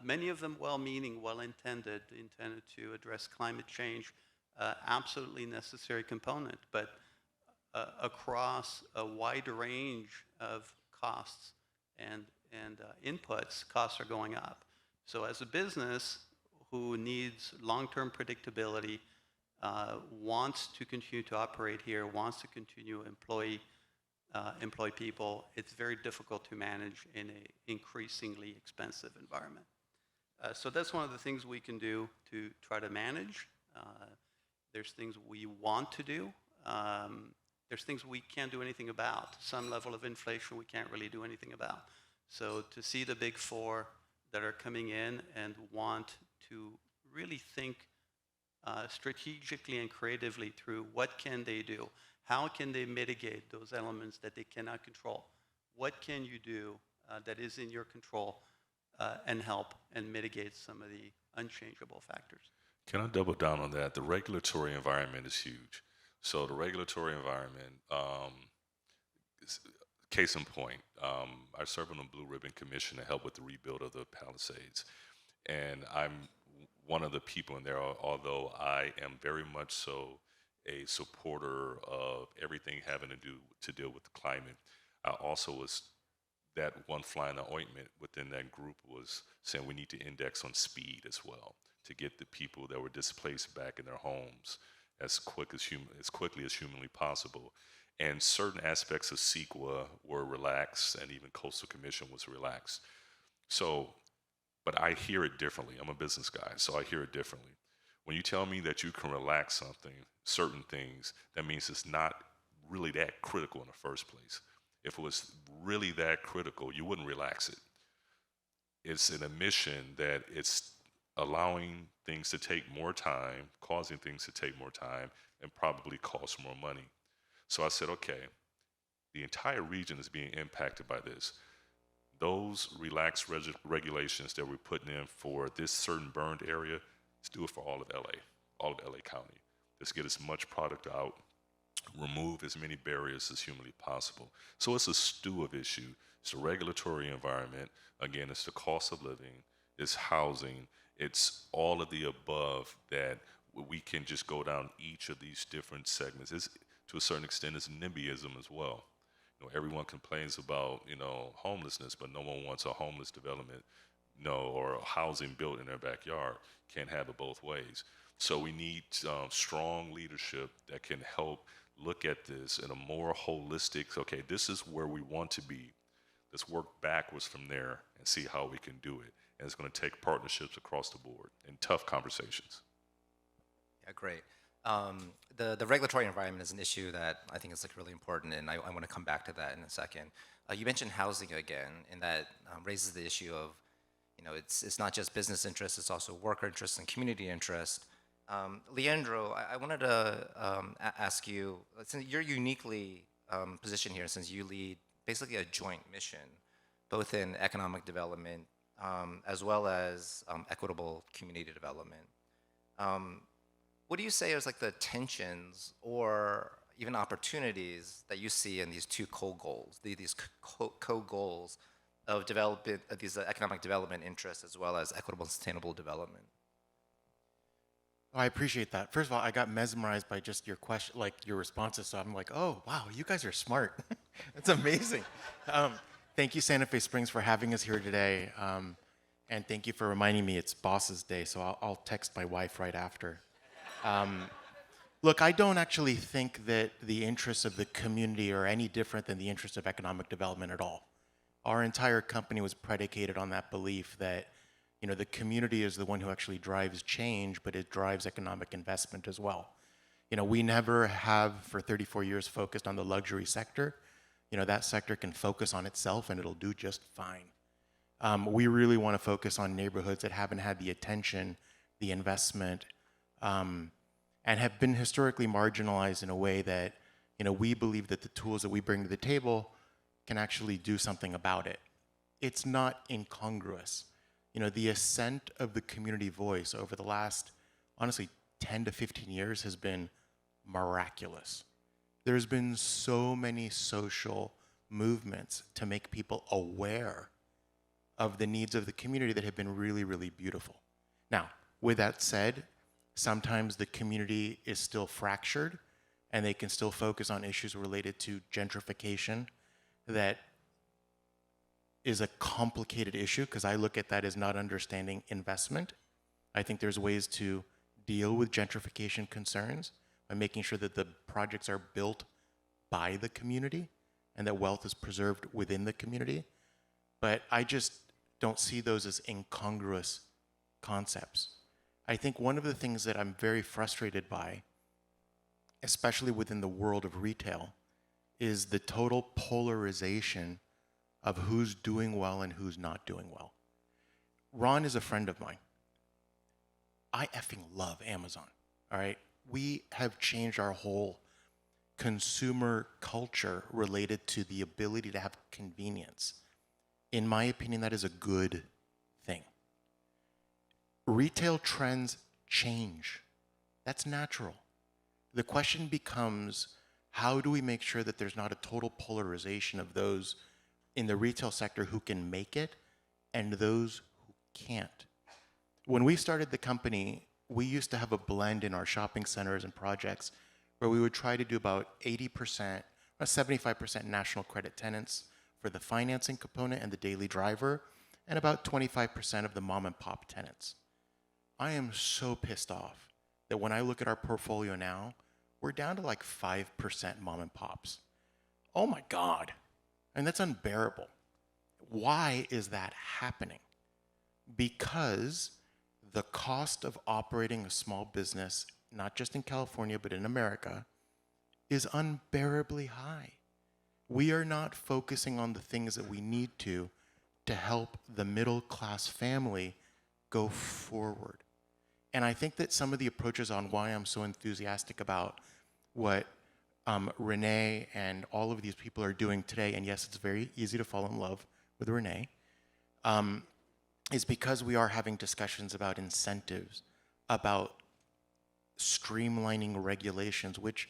Many of them well-meaning, well-intended, intended to address climate change, absolutely necessary component, but across a wide range of costs and inputs, costs are going up. So as a business who needs long-term predictability, wants to continue to operate here, wants to continue employ people, it's very difficult to manage in an increasingly expensive environment. So that's one of the things we can do to try to manage. There's things we want to do. There's things we can't do anything about. Some level of inflation we can't really do anything about. So to see the big four that are coming in and want to really think strategically and creatively through what can they do, how can they mitigate those elements that they cannot control, what can you do that is in your control and help and mitigate some of the unchangeable factors. Can I double down on that? The regulatory environment is huge. So the regulatory environment, case in point, I serve on the Blue Ribbon Commission to help with the rebuild of the Palisades. And I'm one of the people in there, although I am very much so a supporter of everything having to deal with the climate. I also was that one fly in the ointment within that group was saying we need to index on speed as well to get the people that were displaced back in their homes as quickly as humanly possible. And certain aspects of CEQA were relaxed, and even Coastal Commission was relaxed. So, but I hear it differently. I'm a business guy, so I hear it differently. When you tell me that you can relax certain things, that means it's not really that critical in the first place. If it was really that critical, you wouldn't relax it. It's an admission that it's allowing things to take more time, causing things to take more time, and probably cost more money. So I said, okay, the entire region is being impacted by this. Those relaxed regulations that we're putting in for this certain burned area, let's do it for all of LA, all of LA County. Let's get as much product out, remove as many barriers as humanly possible. So it's a stew of issues. It's the regulatory environment. Again, it's the cost of living, it's housing, it's all of the above that we can just go down each of these different segments. It's, to a certain extent, it's NIMBYism as well. Everyone complains about, homelessness, but no one wants a homeless development, or housing built in their backyard. Can't have it both ways. So we need strong leadership that can help look at this in a more holistic, okay, this is where we want to be. Let's work backwards from there and see how we can do it. And it's going to take partnerships across the board and tough conversations. Yeah, great. The regulatory environment is an issue that I think is really important, and I want to come back to that in a second. You mentioned housing again, and that raises the issue of, it's not just business interest, it's also worker interest and community interest. Leandro, I wanted to ask you, since you're uniquely positioned here, since you lead basically a joint mission, both in economic development as well as equitable community development. What do you say is the tensions or even opportunities that you see in these two co-goals, these co-goals of development, of these economic development interests as well as equitable and sustainable development? Oh, I appreciate that. First of all, I got mesmerized by just your question, your responses. So I'm like, oh, wow, you guys are smart. That's amazing. Thank you, Santa Fe Springs, for having us here today. And thank you for reminding me it's Boss's Day, so I'll text my wife right after. Look, I don't actually think that the interests of the community are any different than the interests of economic development at all. Our entire company was predicated on that belief that, the community is the one who actually drives change, but it drives economic investment as well. We never have for 34 years focused on the luxury sector. That sector can focus on itself and it'll do just fine. We really want to focus on neighborhoods that haven't had the attention, the investment, and have been historically marginalized in a way that, we believe that the tools that we bring to the table can actually do something about it. It's not incongruous. The ascent of the community voice over the last, honestly, 10 to 15 years has been miraculous. There's been so many social movements to make people aware of the needs of the community that have been really, really beautiful. Now, with that said, sometimes the community is still fractured and they can still focus on issues related to gentrification that is a complicated issue because I look at that as not understanding investment. I think there's ways to deal with gentrification concerns by making sure that the projects are built by the community and that wealth is preserved within the community. But I just don't see those as incongruous concepts. I think one of the things that I'm very frustrated by, especially within the world of retail, is the total polarization of who's doing well and who's not doing well. Ron is a friend of mine. I effing love Amazon, all right? We have changed our whole consumer culture related to the ability to have convenience. In my opinion, that is a good thing. Retail trends change. That's natural. The question becomes, how do we make sure that there's not a total polarization of those in the retail sector who can make it and those who can't? When we started the company, we used to have a blend in our shopping centers and projects where we would try to do about 80%, or 75% national credit tenants for the financing component and the daily driver, and about 25% of the mom and pop tenants. I am so pissed off that when I look at our portfolio now, we're down to like 5% mom and pops. Oh my God. And that's unbearable. Why is that happening? Because the cost of operating a small business, not just in California, but in America, is unbearably high. We are not focusing on the things that we need to help the middle class family go forward. And I think that some of the approaches on why I'm so enthusiastic about what Renee and all of these people are doing today, and yes, it's very easy to fall in love with Renee, is because we are having discussions about incentives, about streamlining regulations, which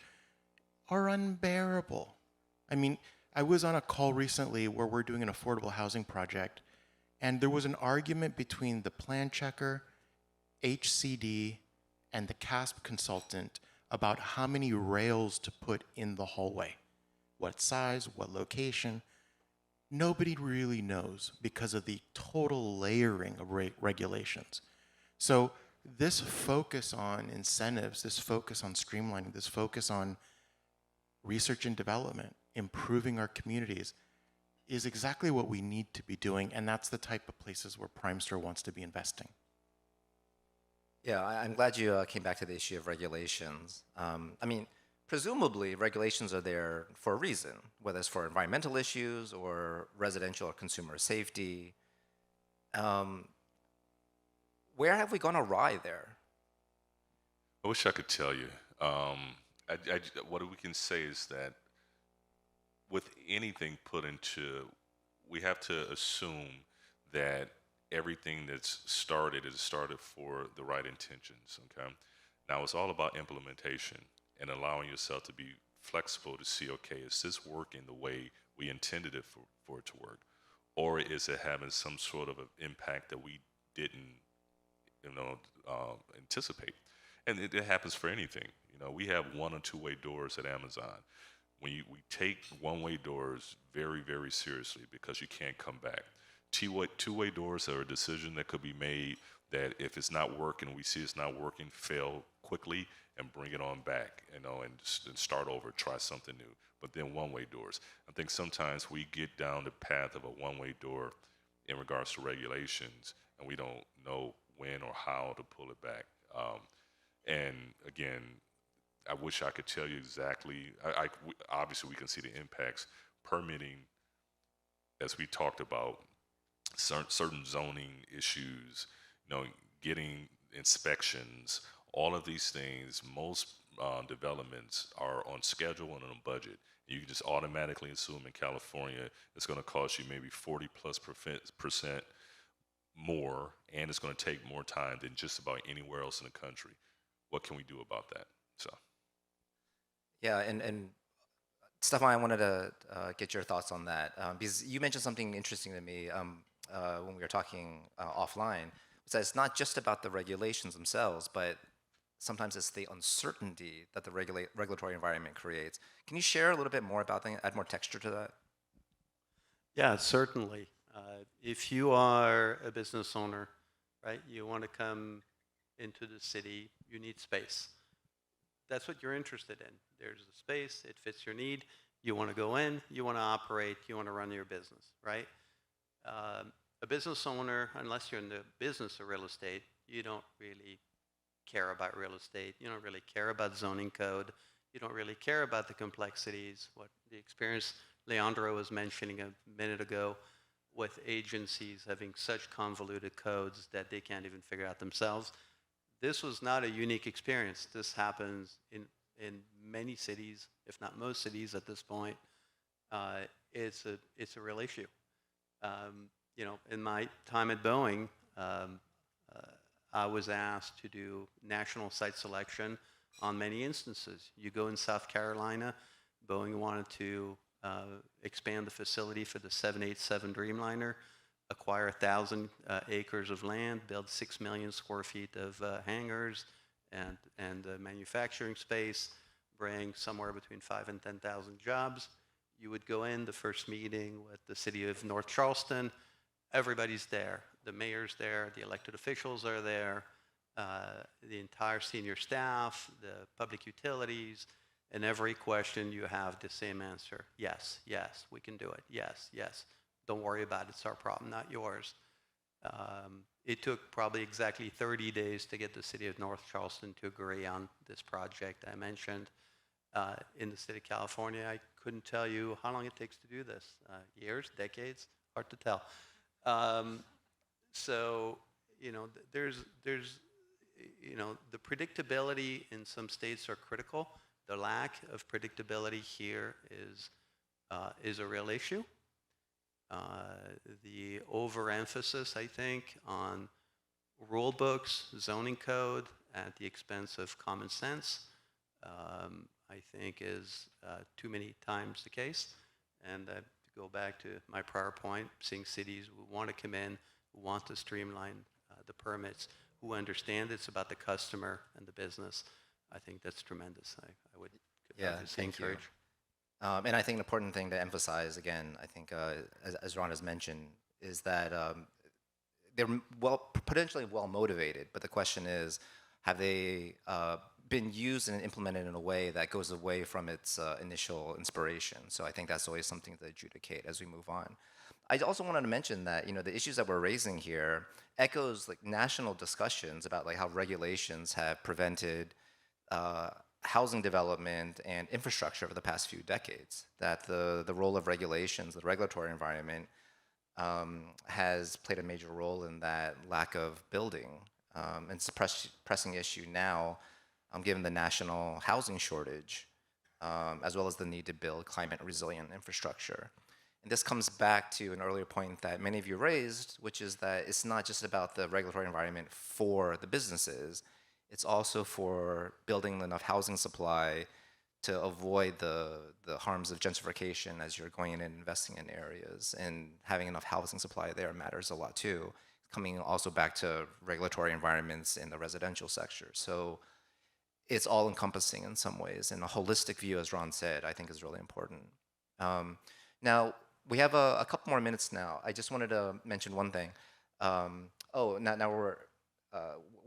are unbearable. I mean, I was on a call recently where we're doing an affordable housing project, and there was an argument between the plan checker, HCD, and the CASP consultant about how many rails to put in the hallway, what size, what location. Nobody really knows because of the total layering of regulations. So this focus on incentives, this focus on streamlining, this focus on research and development, improving our communities, is exactly what we need to be doing, and that's the type of places where Primestor wants to be investing. Yeah, I'm glad you came back to the issue of regulations. I mean, presumably regulations are there for a reason, whether it's for environmental issues or residential or consumer safety. Where have we gone awry there? I wish I could tell you. What we can say is that with anything put into, we have to assume that everything that's started is started for the right intentions, okay? Now it's all about implementation and allowing yourself to be flexible to see, okay, is this working the way we intended it for it to work? Or is it having some sort of an impact that we didn't, anticipate? And it happens for anything. We have one or two-way doors at Amazon. We take one-way doors very, very seriously because you can't come back. two-way doors are a decision that could be made that if it's not working, we see it's not working, fail quickly and bring it on back, and start over, try something new. But then one-way doors. I think sometimes we get down the path of a one-way door in regards to regulations, and we don't know when or how to pull it back. And again, I wish I could tell you exactly. Obviously, we can see the impacts. Permitting, as we talked about, certain zoning issues, getting inspections, all of these things, most developments are on schedule and on budget. You can just automatically assume in California it's going to cost you maybe 40+% more, and it's going to take more time than just about anywhere else in the country. What can we do about that? So. Yeah, and Stefan, I wanted to get your thoughts on that because you mentioned something interesting to me when we were talking offline. So it's not just about the regulations themselves, but sometimes it's the uncertainty that the regulatory environment creates. Can you share a little bit more about that, add more texture to that? Yeah, certainly. If you are a business owner, right, you want to come into the city, you need space. That's what you're interested in. There's a space, it fits your need. You want to go in, you want to operate, you want to run your business, right? A business owner, unless you're in the business of real estate, you don't really care about real estate. You don't really care about zoning code. You don't really care about the complexities. What the experience Leandro was mentioning a minute ago with agencies having such convoluted codes that they can't even figure out themselves. This was not a unique experience. This happens in many cities, if not most cities at this point. It's a real issue. In my time at Boeing, I was asked to do national site selection on many instances. You go in South Carolina, Boeing wanted to expand the facility for the 787 Dreamliner, acquire 1,000 acres of land, build 6 million square feet of hangars and manufacturing space, bring somewhere between 5,000 and 10,000 jobs. You would go in the first meeting with the city of North Charleston. Everybody's there. The mayor's there, the elected officials are there, the entire senior staff, the public utilities, and every question you have the same answer. Yes, yes, we can do it. Yes, yes. Don't worry about it. It's our problem, not yours. It took probably exactly 30 days to get the city of North Charleston to agree on this project I mentioned. In the state of California, I couldn't tell you how long it takes to do this. Years, decades, hard to tell. So, there's the predictability in some states are critical. The lack of predictability here is a real issue. The overemphasis, I think, on rule books, zoning code at the expense of common sense, I think is too many times the case. And to go back to my prior point, seeing cities who want to come in, who want to streamline the permits, who understand it's about the customer and the business, I think that's tremendous. I would obviously encourage. And I think an important thing to emphasize, again, I think, as Ron has mentioned, is that they're potentially well motivated, but the question is, have they been used and implemented in a way that goes away from its initial inspiration? So I think that's always something to adjudicate as we move on. I also wanted to mention that the issues that we're raising here echoes national discussions about how regulations have prevented housing development and infrastructure over the past few decades. That the role of regulations, the regulatory environment, has played a major role in that lack of building. And it's a pressing issue now, given the national housing shortage, as well as the need to build climate-resilient infrastructure. And this comes back to an earlier point that many of you raised, which is that it's not just about the regulatory environment for the businesses, it's also for building enough housing supply to avoid the harms of gentrification as you're going in and investing in areas. And having enough housing supply there matters a lot too. Coming also back to regulatory environments in the residential sector. So it's all encompassing in some ways, and a holistic view, as Ron said, I think is really important. Now, we have a couple more minutes now. I just wanted to mention one thing. Now we're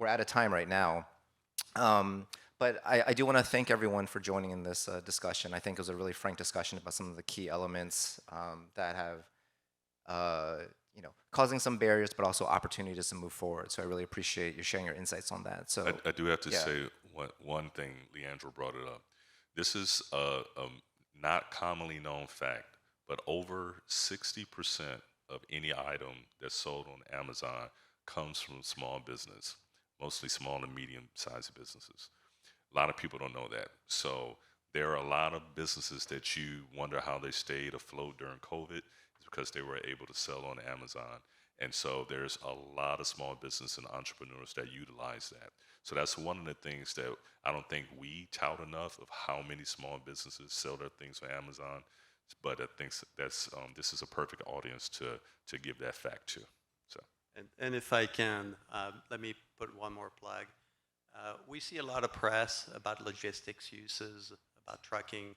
out of time right now. But I do want to thank everyone for joining in this discussion. I think it was a really frank discussion about some of the key elements that have, causing some barriers, but also opportunities to move forward. So I really appreciate you sharing your insights on that. So I do have to yeah. say one thing. Leandro brought it up. This is a not commonly known fact, but over 60% of any item that's sold on Amazon comes from small business, mostly small and medium-sized businesses. A lot of people don't know that. So there are a lot of businesses that you wonder how they stayed afloat during COVID. It's because they were able to sell on Amazon. And so there's a lot of small business and entrepreneurs that utilize that. So that's one of the things that I don't think we tout enough of how many small businesses sell their things on Amazon. But I think that's this is a perfect audience to give that fact to. So. And if I can, let me put one more plug. We see a lot of press about logistics uses, about trucking,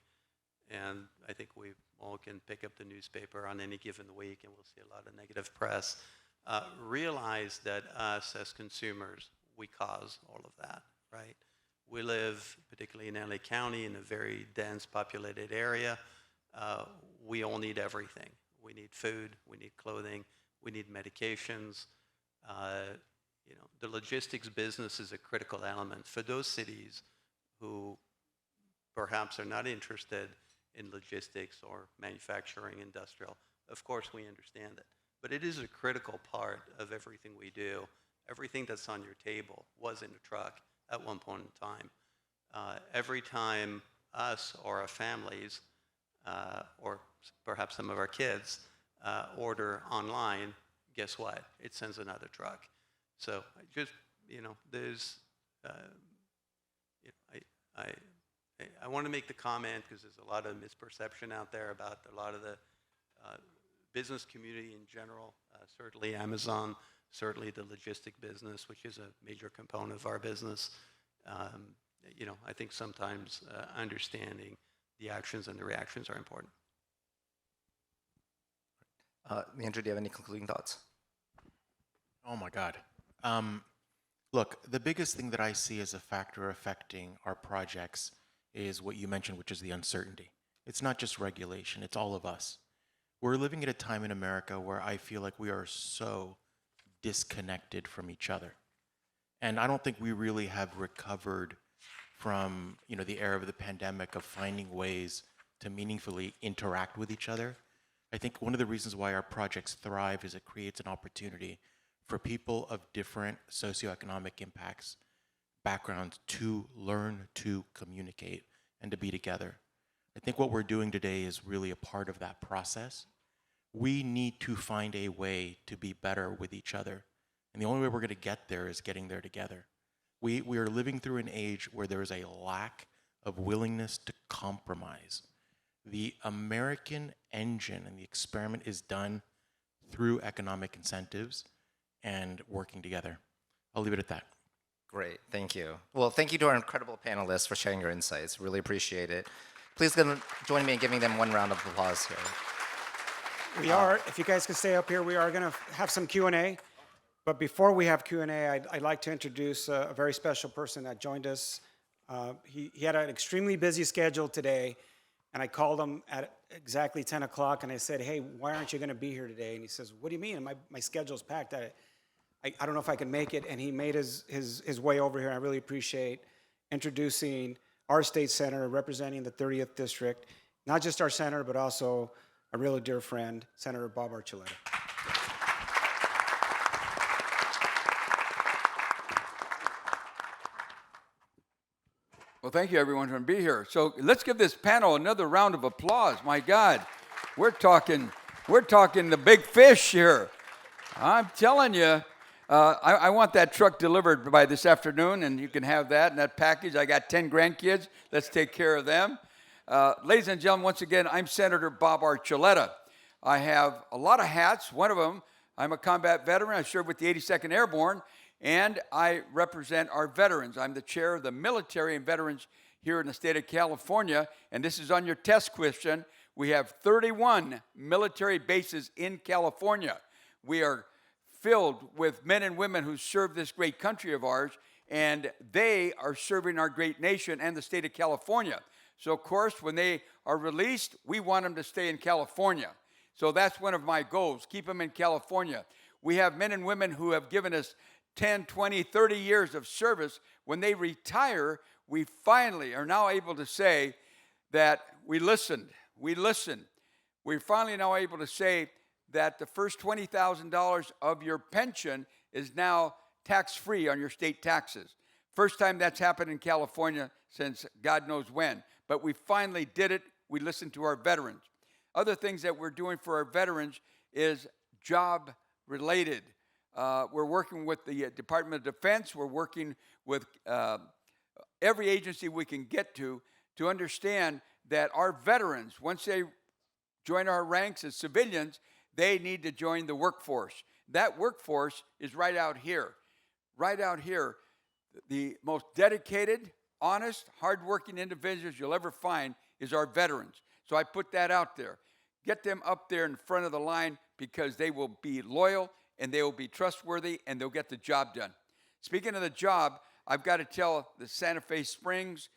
and I think we all can pick up the newspaper on any given week and we'll see a lot of negative press. Realize that us as consumers, we cause all of that, right? We live, particularly in LA County, in a very dense populated area. We all need everything. We need food, we need clothing, we need medications. The logistics business is a critical element for those cities who perhaps are not interested in logistics or manufacturing, industrial. Of course, we understand it. But it is a critical part of everything we do. Everything that's on your table was in a truck at one point in time. Every time us or our families, or perhaps some of our kids, order online, guess what? It sends another truck. So just, there's, I want to make the comment because there's a lot of misperception out there about a lot of the business community in general, certainly Amazon, certainly the logistic business, which is a major component of our business. I think sometimes understanding the actions and the reactions are important. Leandro, do you have any concluding thoughts? Oh my God. Look, the biggest thing that I see as a factor affecting our projects is what you mentioned, which is the uncertainty. It's not just regulation, it's all of us. We're living at a time in America where I feel like we are so disconnected from each other. And I don't think we really have recovered from, the era of the pandemic of finding ways to meaningfully interact with each other. I think one of the reasons why our projects thrive is it creates an opportunity for people of different socioeconomic impacts, backgrounds to learn to communicate and to be together. I think what we're doing today is really a part of that process. We need to find a way to be better with each other. And the only way we're going to get there is getting there together. We are living through an age where there is a lack of willingness to compromise. The American engine and the experiment is done through economic incentives and working together. I'll leave it at that. Great, thank you. Well, thank you to our incredible panelists for sharing your insights. Really appreciate it. Please join me in giving them one round of applause here. We are, if you guys can stay up here, we are going to have some Q&A. But before we have Q&A, I'd like to introduce a very special person that joined us. He had an extremely busy schedule today, and I called him at exactly 10 o'clock, and I said, hey, why aren't you going to be here today? And he says, what do you mean? My schedule's packed. I don't know if I can make it. And he made his way over here. I really appreciate introducing our state senator representing the 30th District, not just our senator, but also a really dear friend, Senator Bob Archuleta. Well, thank you, everyone, for being here. So let's give this panel another round of applause. My God, we're talking the big fish here. I'm telling you, I want that truck delivered by this afternoon, and you can have that in that package. I got 10 grandkids. Let's take care of them. Ladies and gentlemen, once again, I'm Senator Bob Archuleta. I have a lot of hats. One of them, I'm a combat veteran. I served with the 82nd Airborne, and I represent our veterans. I'm the chair of the military and veterans here in the state of California, and this is on your test question. We have 31 military bases in California. We are filled with men and women who serve this great country of ours, and they are serving our great nation and the state of California. So, of course, when they are released, we want them to stay in California. So that's one of my goals, keep them in California. We have men and women who have given us 10, 20, 30 years of service. When they retire, we finally are now able to say that we listened. We listened. We're finally now able to say that the first $20,000 of your pension is now tax-free on your state taxes. First time that's happened in California since God knows when. But we finally did it. We listened to our veterans. Other things that we're doing for our veterans is job-related. We're working with the Department of Defense. We're working with every agency we can get to understand that our veterans, once they join our ranks as civilians, they need to join the workforce. That workforce is right out here. Right out here. The most dedicated, honest, hardworking individuals you'll ever find is our veterans. So I put that out there. Get them up there in front of the line because they will be loyal and they will be trustworthy and they'll get the job done. Speaking of the job, I've got to tell the Santa Fe Springs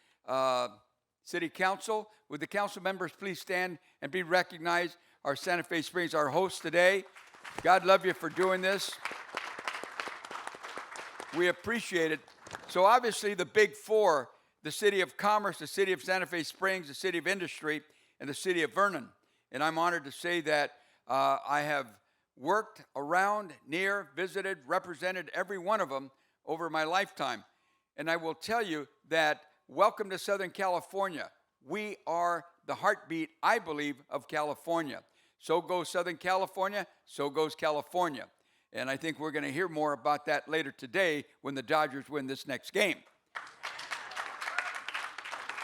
City Council, would the council members please stand and be recognized? Our Santa Fe Springs, our host today. God love you for doing this. We appreciate it. So obviously the big four, the City of Commerce, the City of Santa Fe Springs, the City of Industry, and the City of Vernon. And I'm honored to say that I have worked around, near, visited, represented every one of them over my lifetime. And I will tell you that welcome to Southern California. We are the heartbeat, I believe, of California. So goes Southern California, so goes California. And I think we're going to hear more about that later today when the Dodgers win this next game.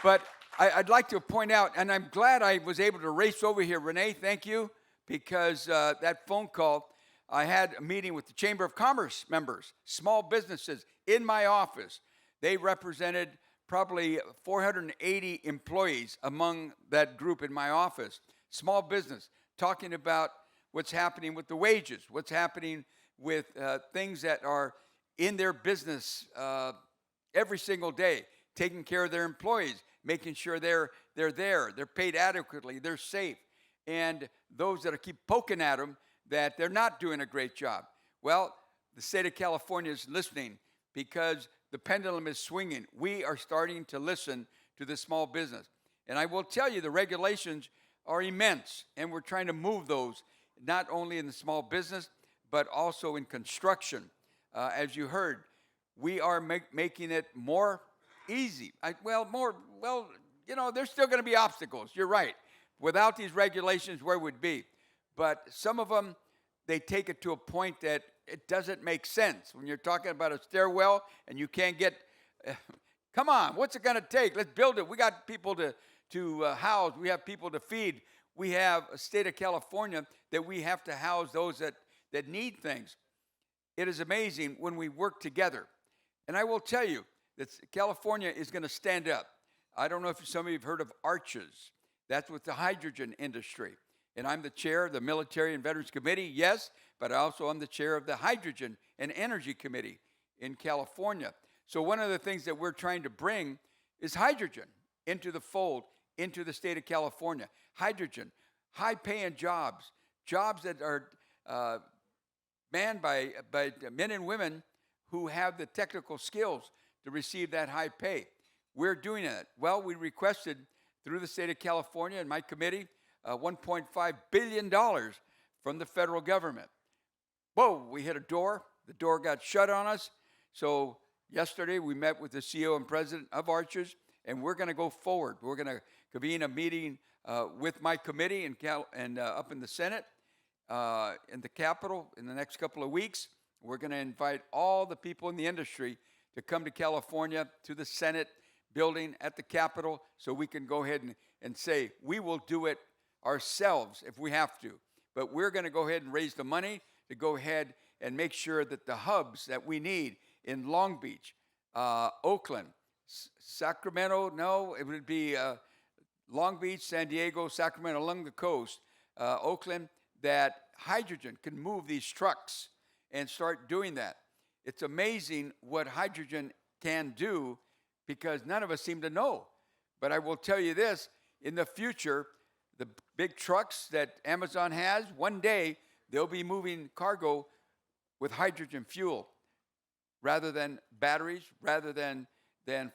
But I'd like to point out, and I'm glad I was able to race over here. Renee, thank you, because that phone call, I had a meeting with the Chamber of Commerce members, small businesses in my office. They represented probably 480 employees among that group in my office. Small business, talking about what's happening with the wages, what's happening with things that are in their business every single day, taking care of their employees, making sure they're there, they're paid adequately, they're safe. And those that keep poking at them that they're not doing a great job. Well, the state of California is listening because the pendulum is swinging. We are starting to listen to the small business. And I will tell you, the regulations are immense, and we're trying to move those, not only in the small business, but also in construction. As you heard, we are making it more easy. There's still going to be obstacles. You're right. Without these regulations, where would we be? But some of them, they take it to a point that it doesn't make sense. When you're talking about a stairwell and you can't get, come on, what's it going to take? Let's build it. We got people to house. We have people to feed. We have a state of California that we have to house those that need things. It is amazing when we work together. And I will tell you that California is going to stand up. I don't know if some of you have heard of ARCHES. That's with the hydrogen industry. And I'm the chair of the Military and Veterans Committee, yes, but also I'm the chair of the Hydrogen and Energy Committee in California. So one of the things that we're trying to bring is hydrogen into the fold, into the state of California. Hydrogen, high-paying jobs, jobs that are manned by men and women who have the technical skills to receive that high pay. We're doing that. Well, we requested through the state of California and my committee $1.5 billion from the federal government. Whoa, we hit a door. The door got shut on us. So yesterday we met with the CEO and president of ARCHES, and we're going to go forward. We're going to convene a meeting with my committee and up in the Senate, in the Capitol in the next couple of weeks. We're going to invite all the people in the industry to come to California, to the Senate building at the Capitol, so we can go ahead and say, we will do it ourselves if we have to. But we're going to go ahead and raise the money to go ahead and make sure that the hubs that we need in Long Beach, Oakland, Sacramento, no, it would be Long Beach, San Diego, Sacramento, along the coast, Oakland, that hydrogen can move these trucks and start doing that. It's amazing what hydrogen can do because none of us seem to know. But I will tell you this, in the future, the big trucks that Amazon has, one day they'll be moving cargo with hydrogen fuel rather than batteries, rather than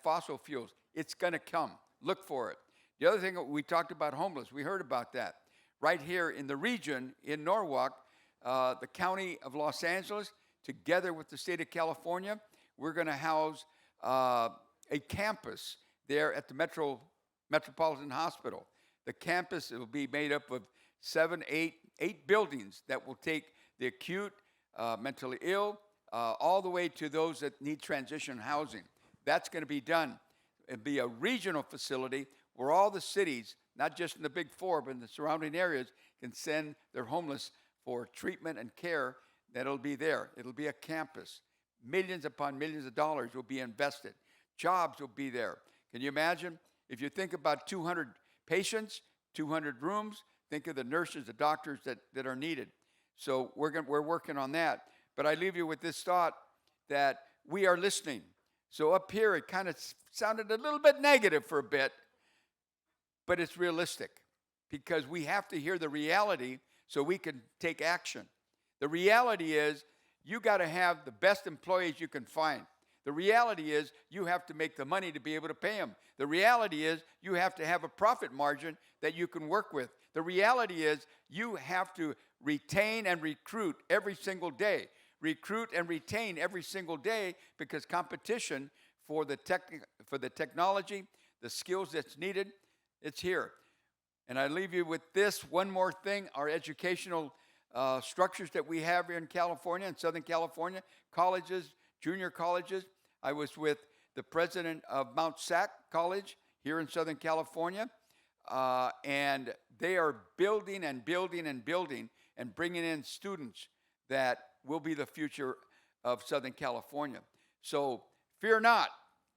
fossil fuels. It's going to come. Look for it. The other thing, we talked about homeless. We heard about that. Right here in the region, in Norwalk, the county of Los Angeles, together with the state of California, we're going to house a campus there at the Metropolitan Hospital. The campus will be made up of eight buildings that will take the acute, mentally ill, all the way to those that need transition housing. That's going to be done. It'll be a regional facility where all the cities, not just in the Big Four, but in the surrounding areas, can send their homeless for treatment and care. That'll be there. It'll be a campus. Millions upon millions of dollars will be invested. Jobs will be there. Can you imagine? If you think about 200 patients, 200 rooms, think of the nurses, the doctors that are needed. So we're working on that. But I leave you with this thought that we are listening. So up here, it kind of sounded a little bit negative for a bit, but it's realistic because we have to hear the reality so we can take action. The reality is you got to have the best employees you can find. The reality is you have to make the money to be able to pay them. The reality is you have to have a profit margin that you can work with. The reality is you have to retain and recruit every single day. Recruit and retain every single day because competition for the technology, the skills that's needed, it's here. And I leave you with this one more thing. Our educational structures that we have here in California, in Southern California, colleges, junior colleges. I was with the president of Mount Sac College here in Southern California, and they are building and building and building and bringing in students that will be the future of Southern California. So fear not,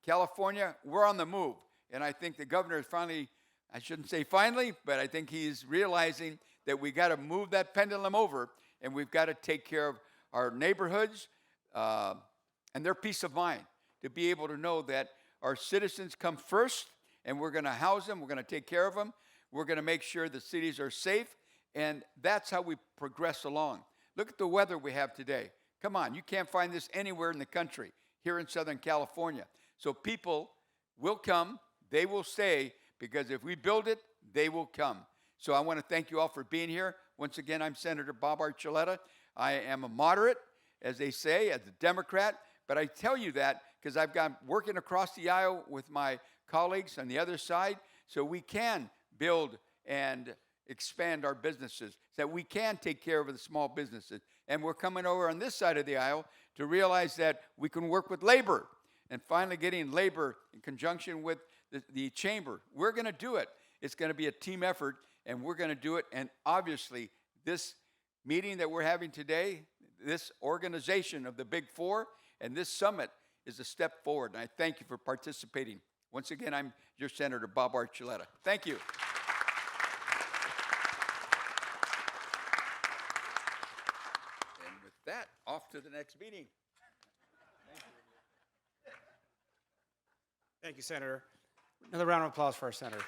California, we're on the move. And I think the governor is finally, I shouldn't say finally, but I think he's realizing that we got to move that pendulum over and we've got to take care of our neighborhoods and their peace of mind to be able to know that our citizens come first and we're going to house them, we're going to take care of them, we're going to make sure the cities are safe, and that's how we progress along. Look at the weather we have today. Come on, you can't find this anywhere in the country, here in Southern California. So people will come, they will stay, because if we build it, they will come. So I want to thank you all for being here. Once again, I'm Senator Bob Archuleta. I am a moderate, as they say, as a Democrat, but I tell you that because I've got working across the aisle with my colleagues on the other side, so we can build and expand our businesses, so that we can take care of the small businesses. And we're coming over on this side of the aisle to realize that we can work with labor and finally getting labor in conjunction with the chamber. We're going to do it. It's going to be a team effort, and we're going to do it. And obviously, this meeting that we're having today, this organization of the Big Four, and this summit is a step forward. And I thank you for participating. Once again, I'm your Senator Bob Archuleta. Thank you. And with that, off to the next meeting. Thank you, Senator. Another round of applause for our senator.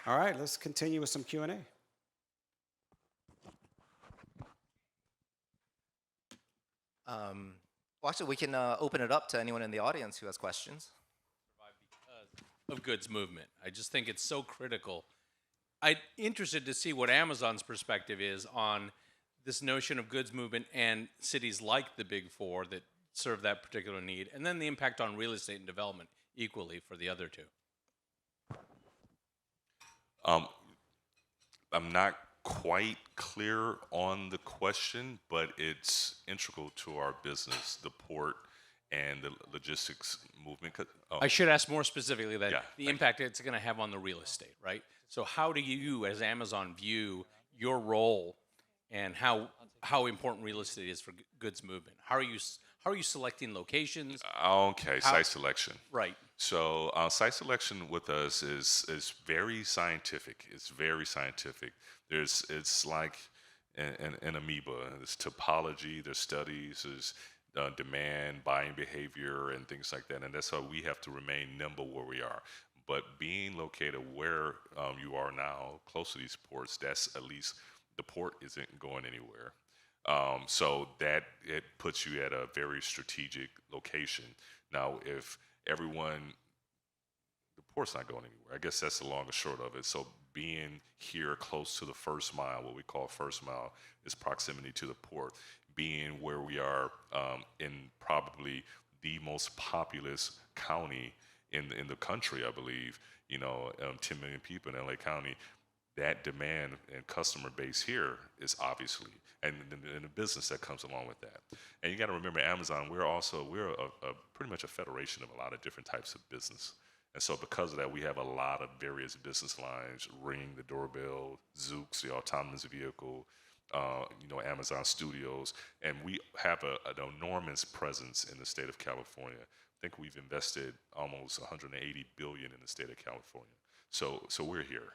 All right, let's continue with some Q&A. Well, actually, we can open it up to anyone in the audience who has questions. Of goods movement. I just think it's so critical. I'm interested to see what Amazon's perspective is on this notion of goods movement and cities like the Big Four that serve that particular need, and then the impact on real estate and development equally for the other two. I'm not quite clear on the question, but it's integral to our business, the port and the logistics movement. I should ask more specifically that Yeah, the impact it's going to have on the real estate, right? So how do you, as Amazon, view your role and how important real estate is for goods movement? How How are you selecting locations? Okay, How- site selection. Right. So site selection with us is very scientific. It's very scientific. It's like an amoeba. There's topology, there's studies, there's demand, buying behavior, and things like that. And that's why we have to remain nimble where we are. But being located where you are now, close to these ports, that's at least the port isn't going anywhere. So that it puts you at a very strategic location. Now, if everyone, the port's not going anywhere. I guess that's the long and short of it. So being here close to the first mile, what we call first mile, is proximity to the port. Being where we are in probably the most populous county in the country, I believe. 10 million people in LA County. That demand and customer base here is obviously, and the business that comes along with that. And you got to remember, Amazon, we're a pretty much a federation of a lot of different types of business. And so because of that, we have a lot of various business lines: Ring, the doorbell, Zoox, the autonomous vehicle, Amazon Studios, and we have an enormous presence in the state of California. I think we've invested almost 180 billion in the state of California. So we're here.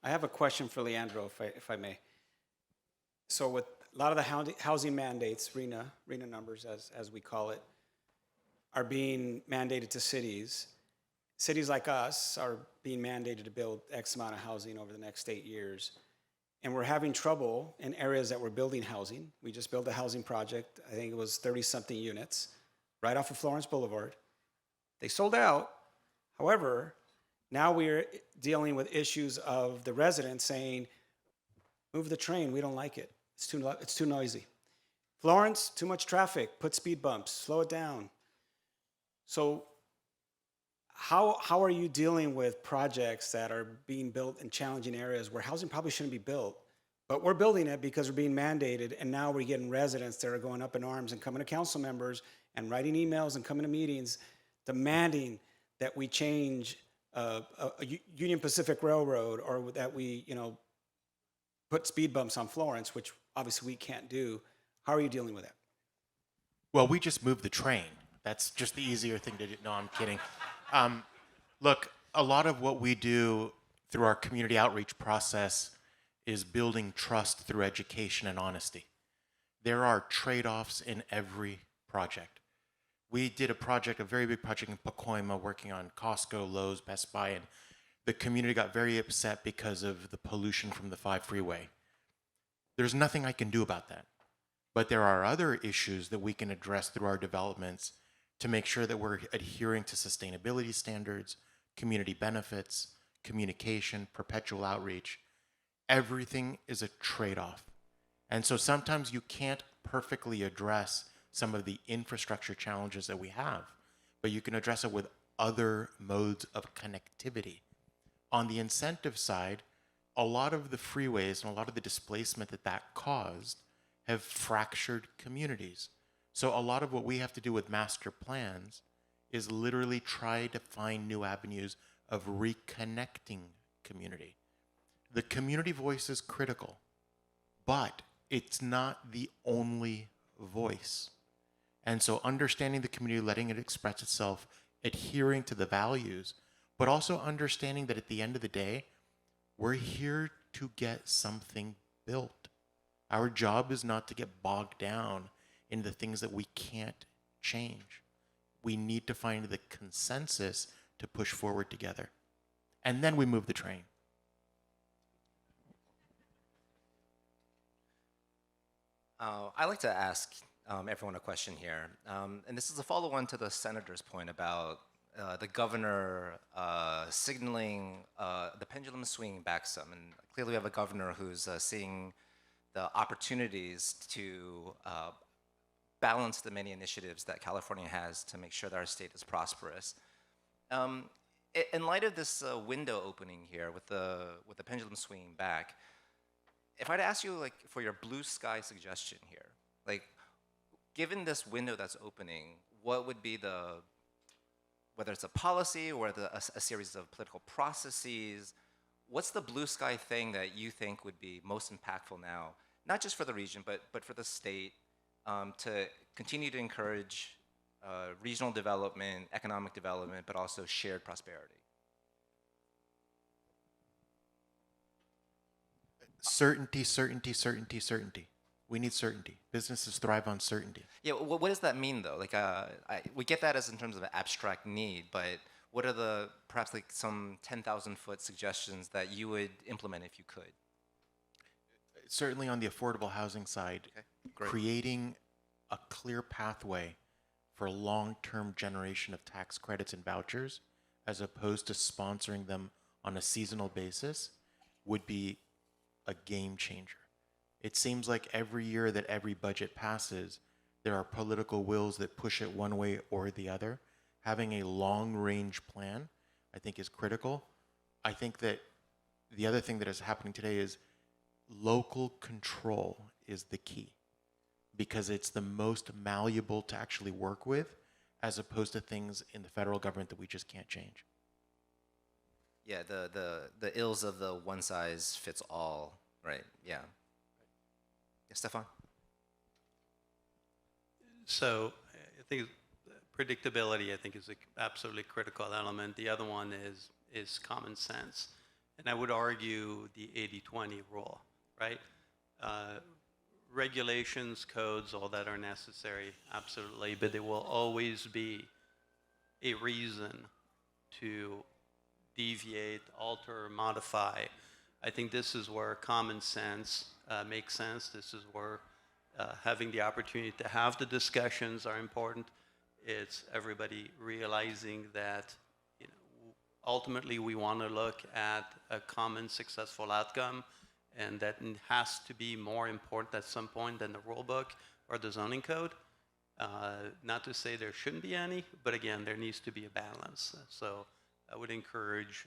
I have a question for Leandro, if I may. So with a lot of the housing mandates, RENA numbers as we call it, are being mandated to cities. Cities like us are being mandated to build X amount of housing over the next 8 years. And we're having trouble in areas that we're building housing. We just built a housing project, I think it was 30-something units, right off of Florence Boulevard. They sold out. However, now we're dealing with issues of the residents saying, move the train, we don't like it. It's too noisy. Florence, too much traffic, put speed bumps, slow it down. So how are you dealing with projects that are being built in challenging areas where housing probably shouldn't be built, but we're building it because we're being mandated, and now we're getting residents that are going up in arms and coming to council members and writing emails and coming to meetings demanding that we change a Union Pacific Railroad, or that we, put speed bumps on Florence, which obviously we can't do. How are you dealing with that? Well, we just moved the train. That's just the easier thing to do. No, I'm kidding. Look, a lot of what we do through our community outreach process is building trust through education and honesty. There are trade-offs in every project. We did a very big project in Pacoima working on Costco, Lowe's, Best Buy, and the community got very upset because of the pollution from the 5 freeway. There's nothing I can do about that. But there are other issues that we can address through our developments to make sure that we're adhering to sustainability standards, community benefits, communication, perpetual outreach. Everything is a trade-off. And so sometimes you can't perfectly address some of the infrastructure challenges that we have, but you can address it with other modes of connectivity. On the incentive side, a lot of the freeways and a lot of the displacement that caused have fractured communities. So a lot of what we have to do with master plans is literally try to find new avenues of reconnecting community. The community voice is critical, but it's not the only voice. And so understanding the community, letting it express itself, adhering to the values, but also understanding that at the end of the day, we're here to get something built. Our job is not to get bogged down in the things that we can't change. We need to find the consensus to push forward together. And then we move the train. I'd like to ask everyone a question here. And this is a follow-on to the senator's point about the governor signaling the pendulum swinging back some. And clearly we have a governor who's seeing the opportunities to balance the many initiatives that California has to make sure that our state is prosperous. In light of this window opening here with the pendulum swinging back, if I'd ask you for your blue sky suggestion here, given this window that's opening, what would be whether it's a policy or a series of political processes, what's the blue sky thing that you think would be most impactful now, not just for the region, but for the state, to continue to encourage regional development, economic development, but also shared prosperity? Certainty, certainty, certainty, certainty. We need certainty. Businesses thrive on certainty. Yeah, what does that mean though? Like, we get that as in terms of an abstract need, but what are the perhaps like some 10,000-foot suggestions that you would implement if you could? Certainly on the affordable housing side, Okay, great. creating a clear pathway for long-term generation of tax credits and vouchers, as opposed to sponsoring them on a seasonal basis, would be a game changer. It seems like every year that every budget passes, there are political wills that push it one way or the other. Having a long-range plan, I think, is critical. I think that the other thing that is happening today is local control is the key, because it's the most malleable to actually work with, as opposed to things in the federal government that we just can't change. Yeah, the ills of the one size fits all, right? Yeah. Yeah, Stefan? So I think predictability, I think, is an absolutely critical element. The other one is common sense. And I would argue the 80-20 rule, right? Regulations, codes, all that are necessary, absolutely, but there will always be a reason to deviate, alter, modify. I think this is where common sense makes sense. This is where having the opportunity to have the discussions are important. It's everybody realizing that, you know, ultimately we want to look at a common successful outcome, and that has to be more important at some point than the rule book or the zoning code. Not to say there shouldn't be any, but again, there needs to be a balance. So I would encourage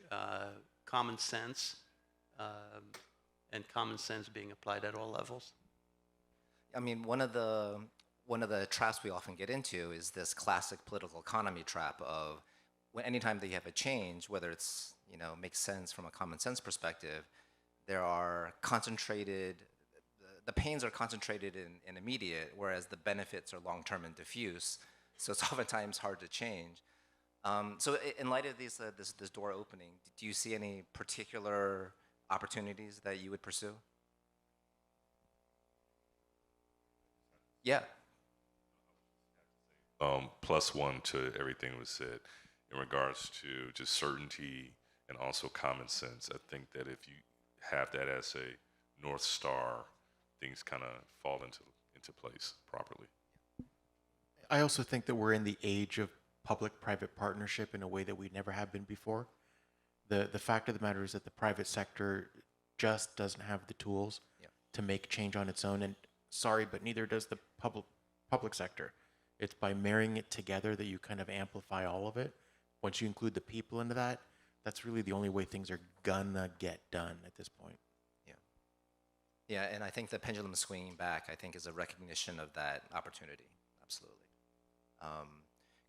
common sense, and common sense being applied at all levels. I mean, one of the traps we often get into is this classic political economy trap of anytime that you have a change, whether it's, you know, makes sense from a common sense perspective, there are concentrated, the pains are concentrated and immediate, whereas the benefits are long-term and diffuse. So it's oftentimes hard to change. So in light of this door opening, do you see any particular opportunities that you would pursue? Yeah. Plus one to everything was said in regards to just certainty and also common sense. I think that if you have that as a North Star, things kind of fall into place properly. I also think that we're in the age of public-private partnership in a way that we never have been before. The fact of the matter is that the private sector just doesn't have the tools to make change on its own, and sorry, but neither does the public sector. It's by marrying it together that you kind of amplify all of it. Once you include the people into that, that's really the only way things are gonna get done at this point. Yeah, and I think the pendulum swinging back, I think, is a recognition of that opportunity. Absolutely.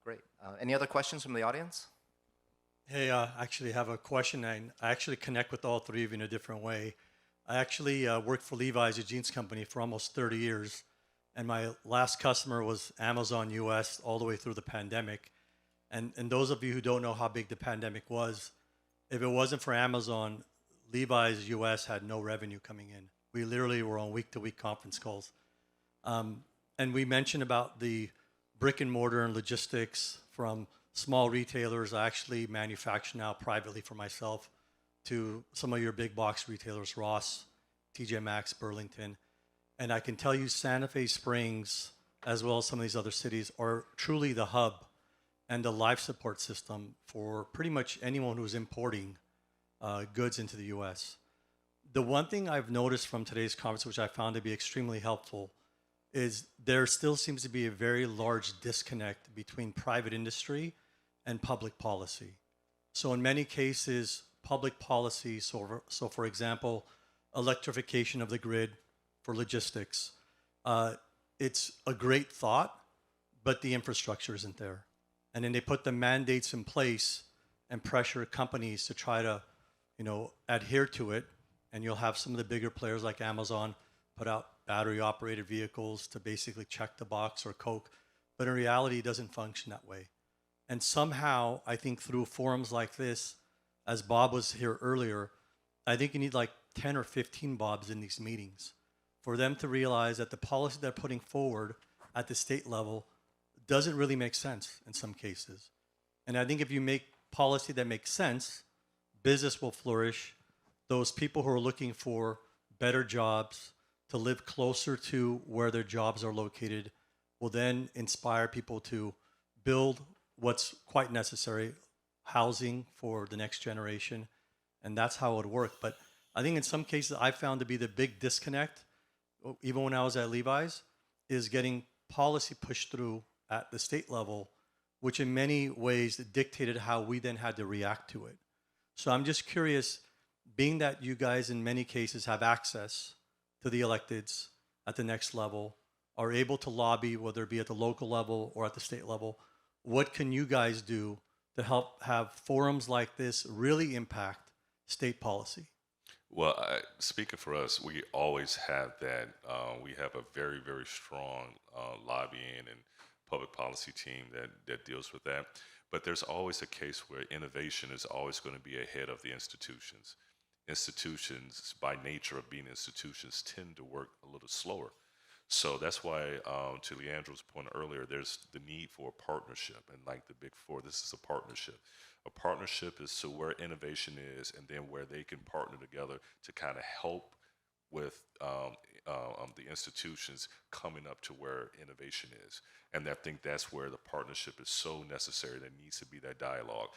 Great. Any other questions from the audience? Hey, I actually have a question, and I actually connect with all three of you in a different way. I actually worked for Levi's, a jeans company, for almost 30 years, and my last customer was Amazon US all the way through the pandemic. And those of you who don't know how big the pandemic was, if it wasn't for Amazon, Levi's US had no revenue coming in. We literally were on week-to-week conference calls. And we mentioned about the brick and mortar and logistics from small retailers. I actually manufacture now privately for myself to some of your big box retailers, Ross, TJ Maxx, Burlington. And I can tell you Santa Fe Springs, as well as some of these other cities, are truly the hub and the life support system for pretty much anyone who's importing goods into the U.S. The one thing I've noticed from today's conference, which I found to be extremely helpful, is there still seems to be a very large disconnect between private industry and public policy. So in many cases, public policy, so for example, electrification of the grid for logistics, it's a great thought, but the infrastructure isn't there. And then they put the mandates in place and pressure companies to try to, you know, adhere to it. And you'll have some of the bigger players like Amazon put out battery operated vehicles to basically check the box or Coke, but in reality, it doesn't function that way. And somehow, I think through forums like this, as Bob was here earlier, I think you need like 10 or 15 Bobs in these meetings for them to realize that the policy they're putting forward at the state level doesn't really make sense in some cases. And I think if you make policy that makes sense, business will flourish. Those people who are looking for better jobs, to live closer to where their jobs are located, will then inspire people to build what's quite necessary, housing for the next generation, and that's how it would work. But I think in some cases I found to be the big disconnect, even when I was at Levi's, is getting policy pushed through at the state level, which in many ways dictated how we then had to react to it. So I'm just curious, being that you guys in many cases have access to the electeds at the next level, are able to lobby, whether it be at the local level or at the state level, what can you guys do to help have forums like this really impact state policy? Well, speaking for us, we always have that. We have a very, very strong lobbying and public policy team that deals with that. But there's always a case where innovation is always going to be ahead of the institutions. Institutions, by nature of being institutions, tend to work a little slower. So that's why, to Leandro's point earlier, there's the need for a partnership. And like the Big Four, this is a partnership. A partnership is to where innovation is, and then where they can partner together to kind of help with the institutions coming up to where innovation is. And I think that's where the partnership is so necessary. There needs to be that dialogue.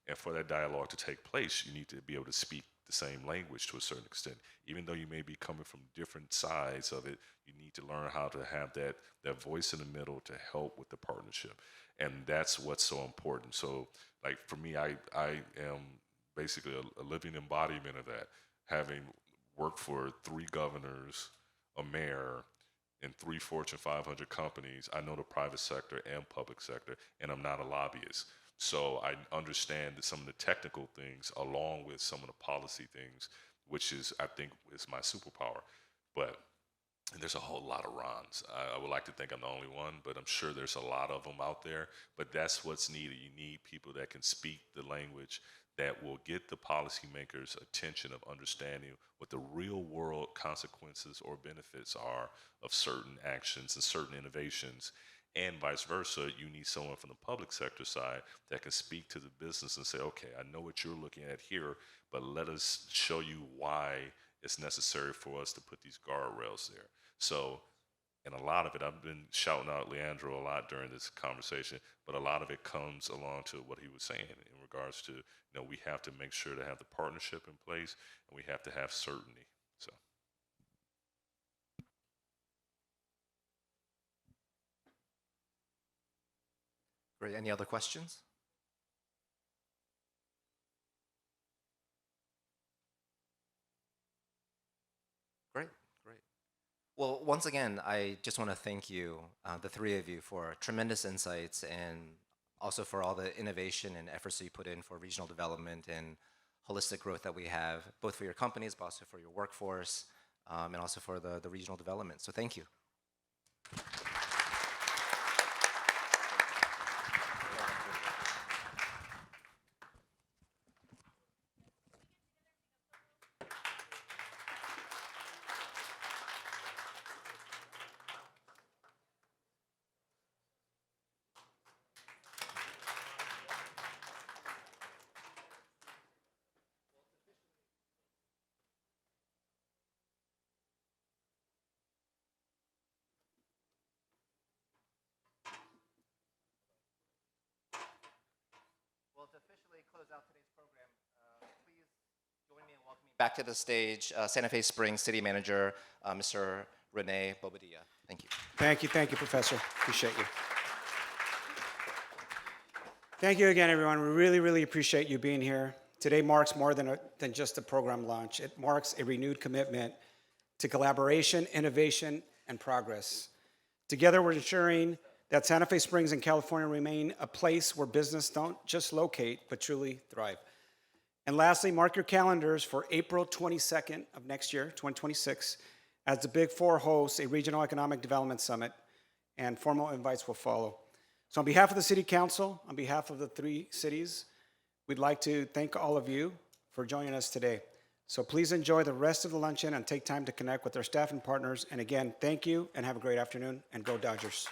And for that dialogue to take place, you need to be able to speak the same language to a certain extent. Even though you may be coming from different sides of it, you need to learn how to have that voice in the middle to help with the partnership. And that's what's so important. So, like for me, I am basically a living embodiment of that, having worked for 3 governors, a mayor, and 3 Fortune 500 companies. I know the private sector and public sector, and I'm not a lobbyist. So I understand some of the technical things along with some of the policy things, which is, I think, is my superpower. But there's a whole lot of Rons. I would like to think I'm the only one, but I'm sure there's a lot of them out there. But that's what's needed. You need people that can speak the language that will get the policymakers' attention of understanding what the real world consequences or benefits are of certain actions and certain innovations. And vice versa, you need someone from the public sector side that can speak to the business and say, okay, I know what you're looking at here, but let us show you why it's necessary for us to put these guardrails there. So, and a lot of it, I've been shouting out Leandro a lot during this conversation, but a lot of it comes along to what he was saying in regards to, we have to make sure to have the partnership in place, and we have to have certainty. So. Great. Any other questions? Great, great. Well, once again, I just want to thank you, the 3 of you, for tremendous insights and also for all the innovation and efforts that you put in for regional development and holistic growth that we have, both for your companies, but also for your workforce, and also for the regional development. So thank you. Well, to officially close out today's program, please join me in welcoming back to the stage Santa Fe Springs City Manager, Mr. Rene Bobadilla. Thank you. Thank you, Professor. Appreciate you. Thank you again, everyone. We really, really appreciate you being here. Today marks more than just a program launch. It marks a renewed commitment to collaboration, innovation, and progress. Together, we're ensuring that Santa Fe Springs and California remain a place where business don't just locate, but truly thrive. And lastly, mark your calendars for April 22nd of next year, 2026, as the Big Four hosts a Regional Economic Development Summit, and formal invites will follow. So on behalf of the City Council, on behalf of the 3 cities, we'd like to thank all of you for joining us today. So please enjoy the rest of the luncheon and take time to connect with our staff and partners. And again, thank you and have a great afternoon, and go Dodgers.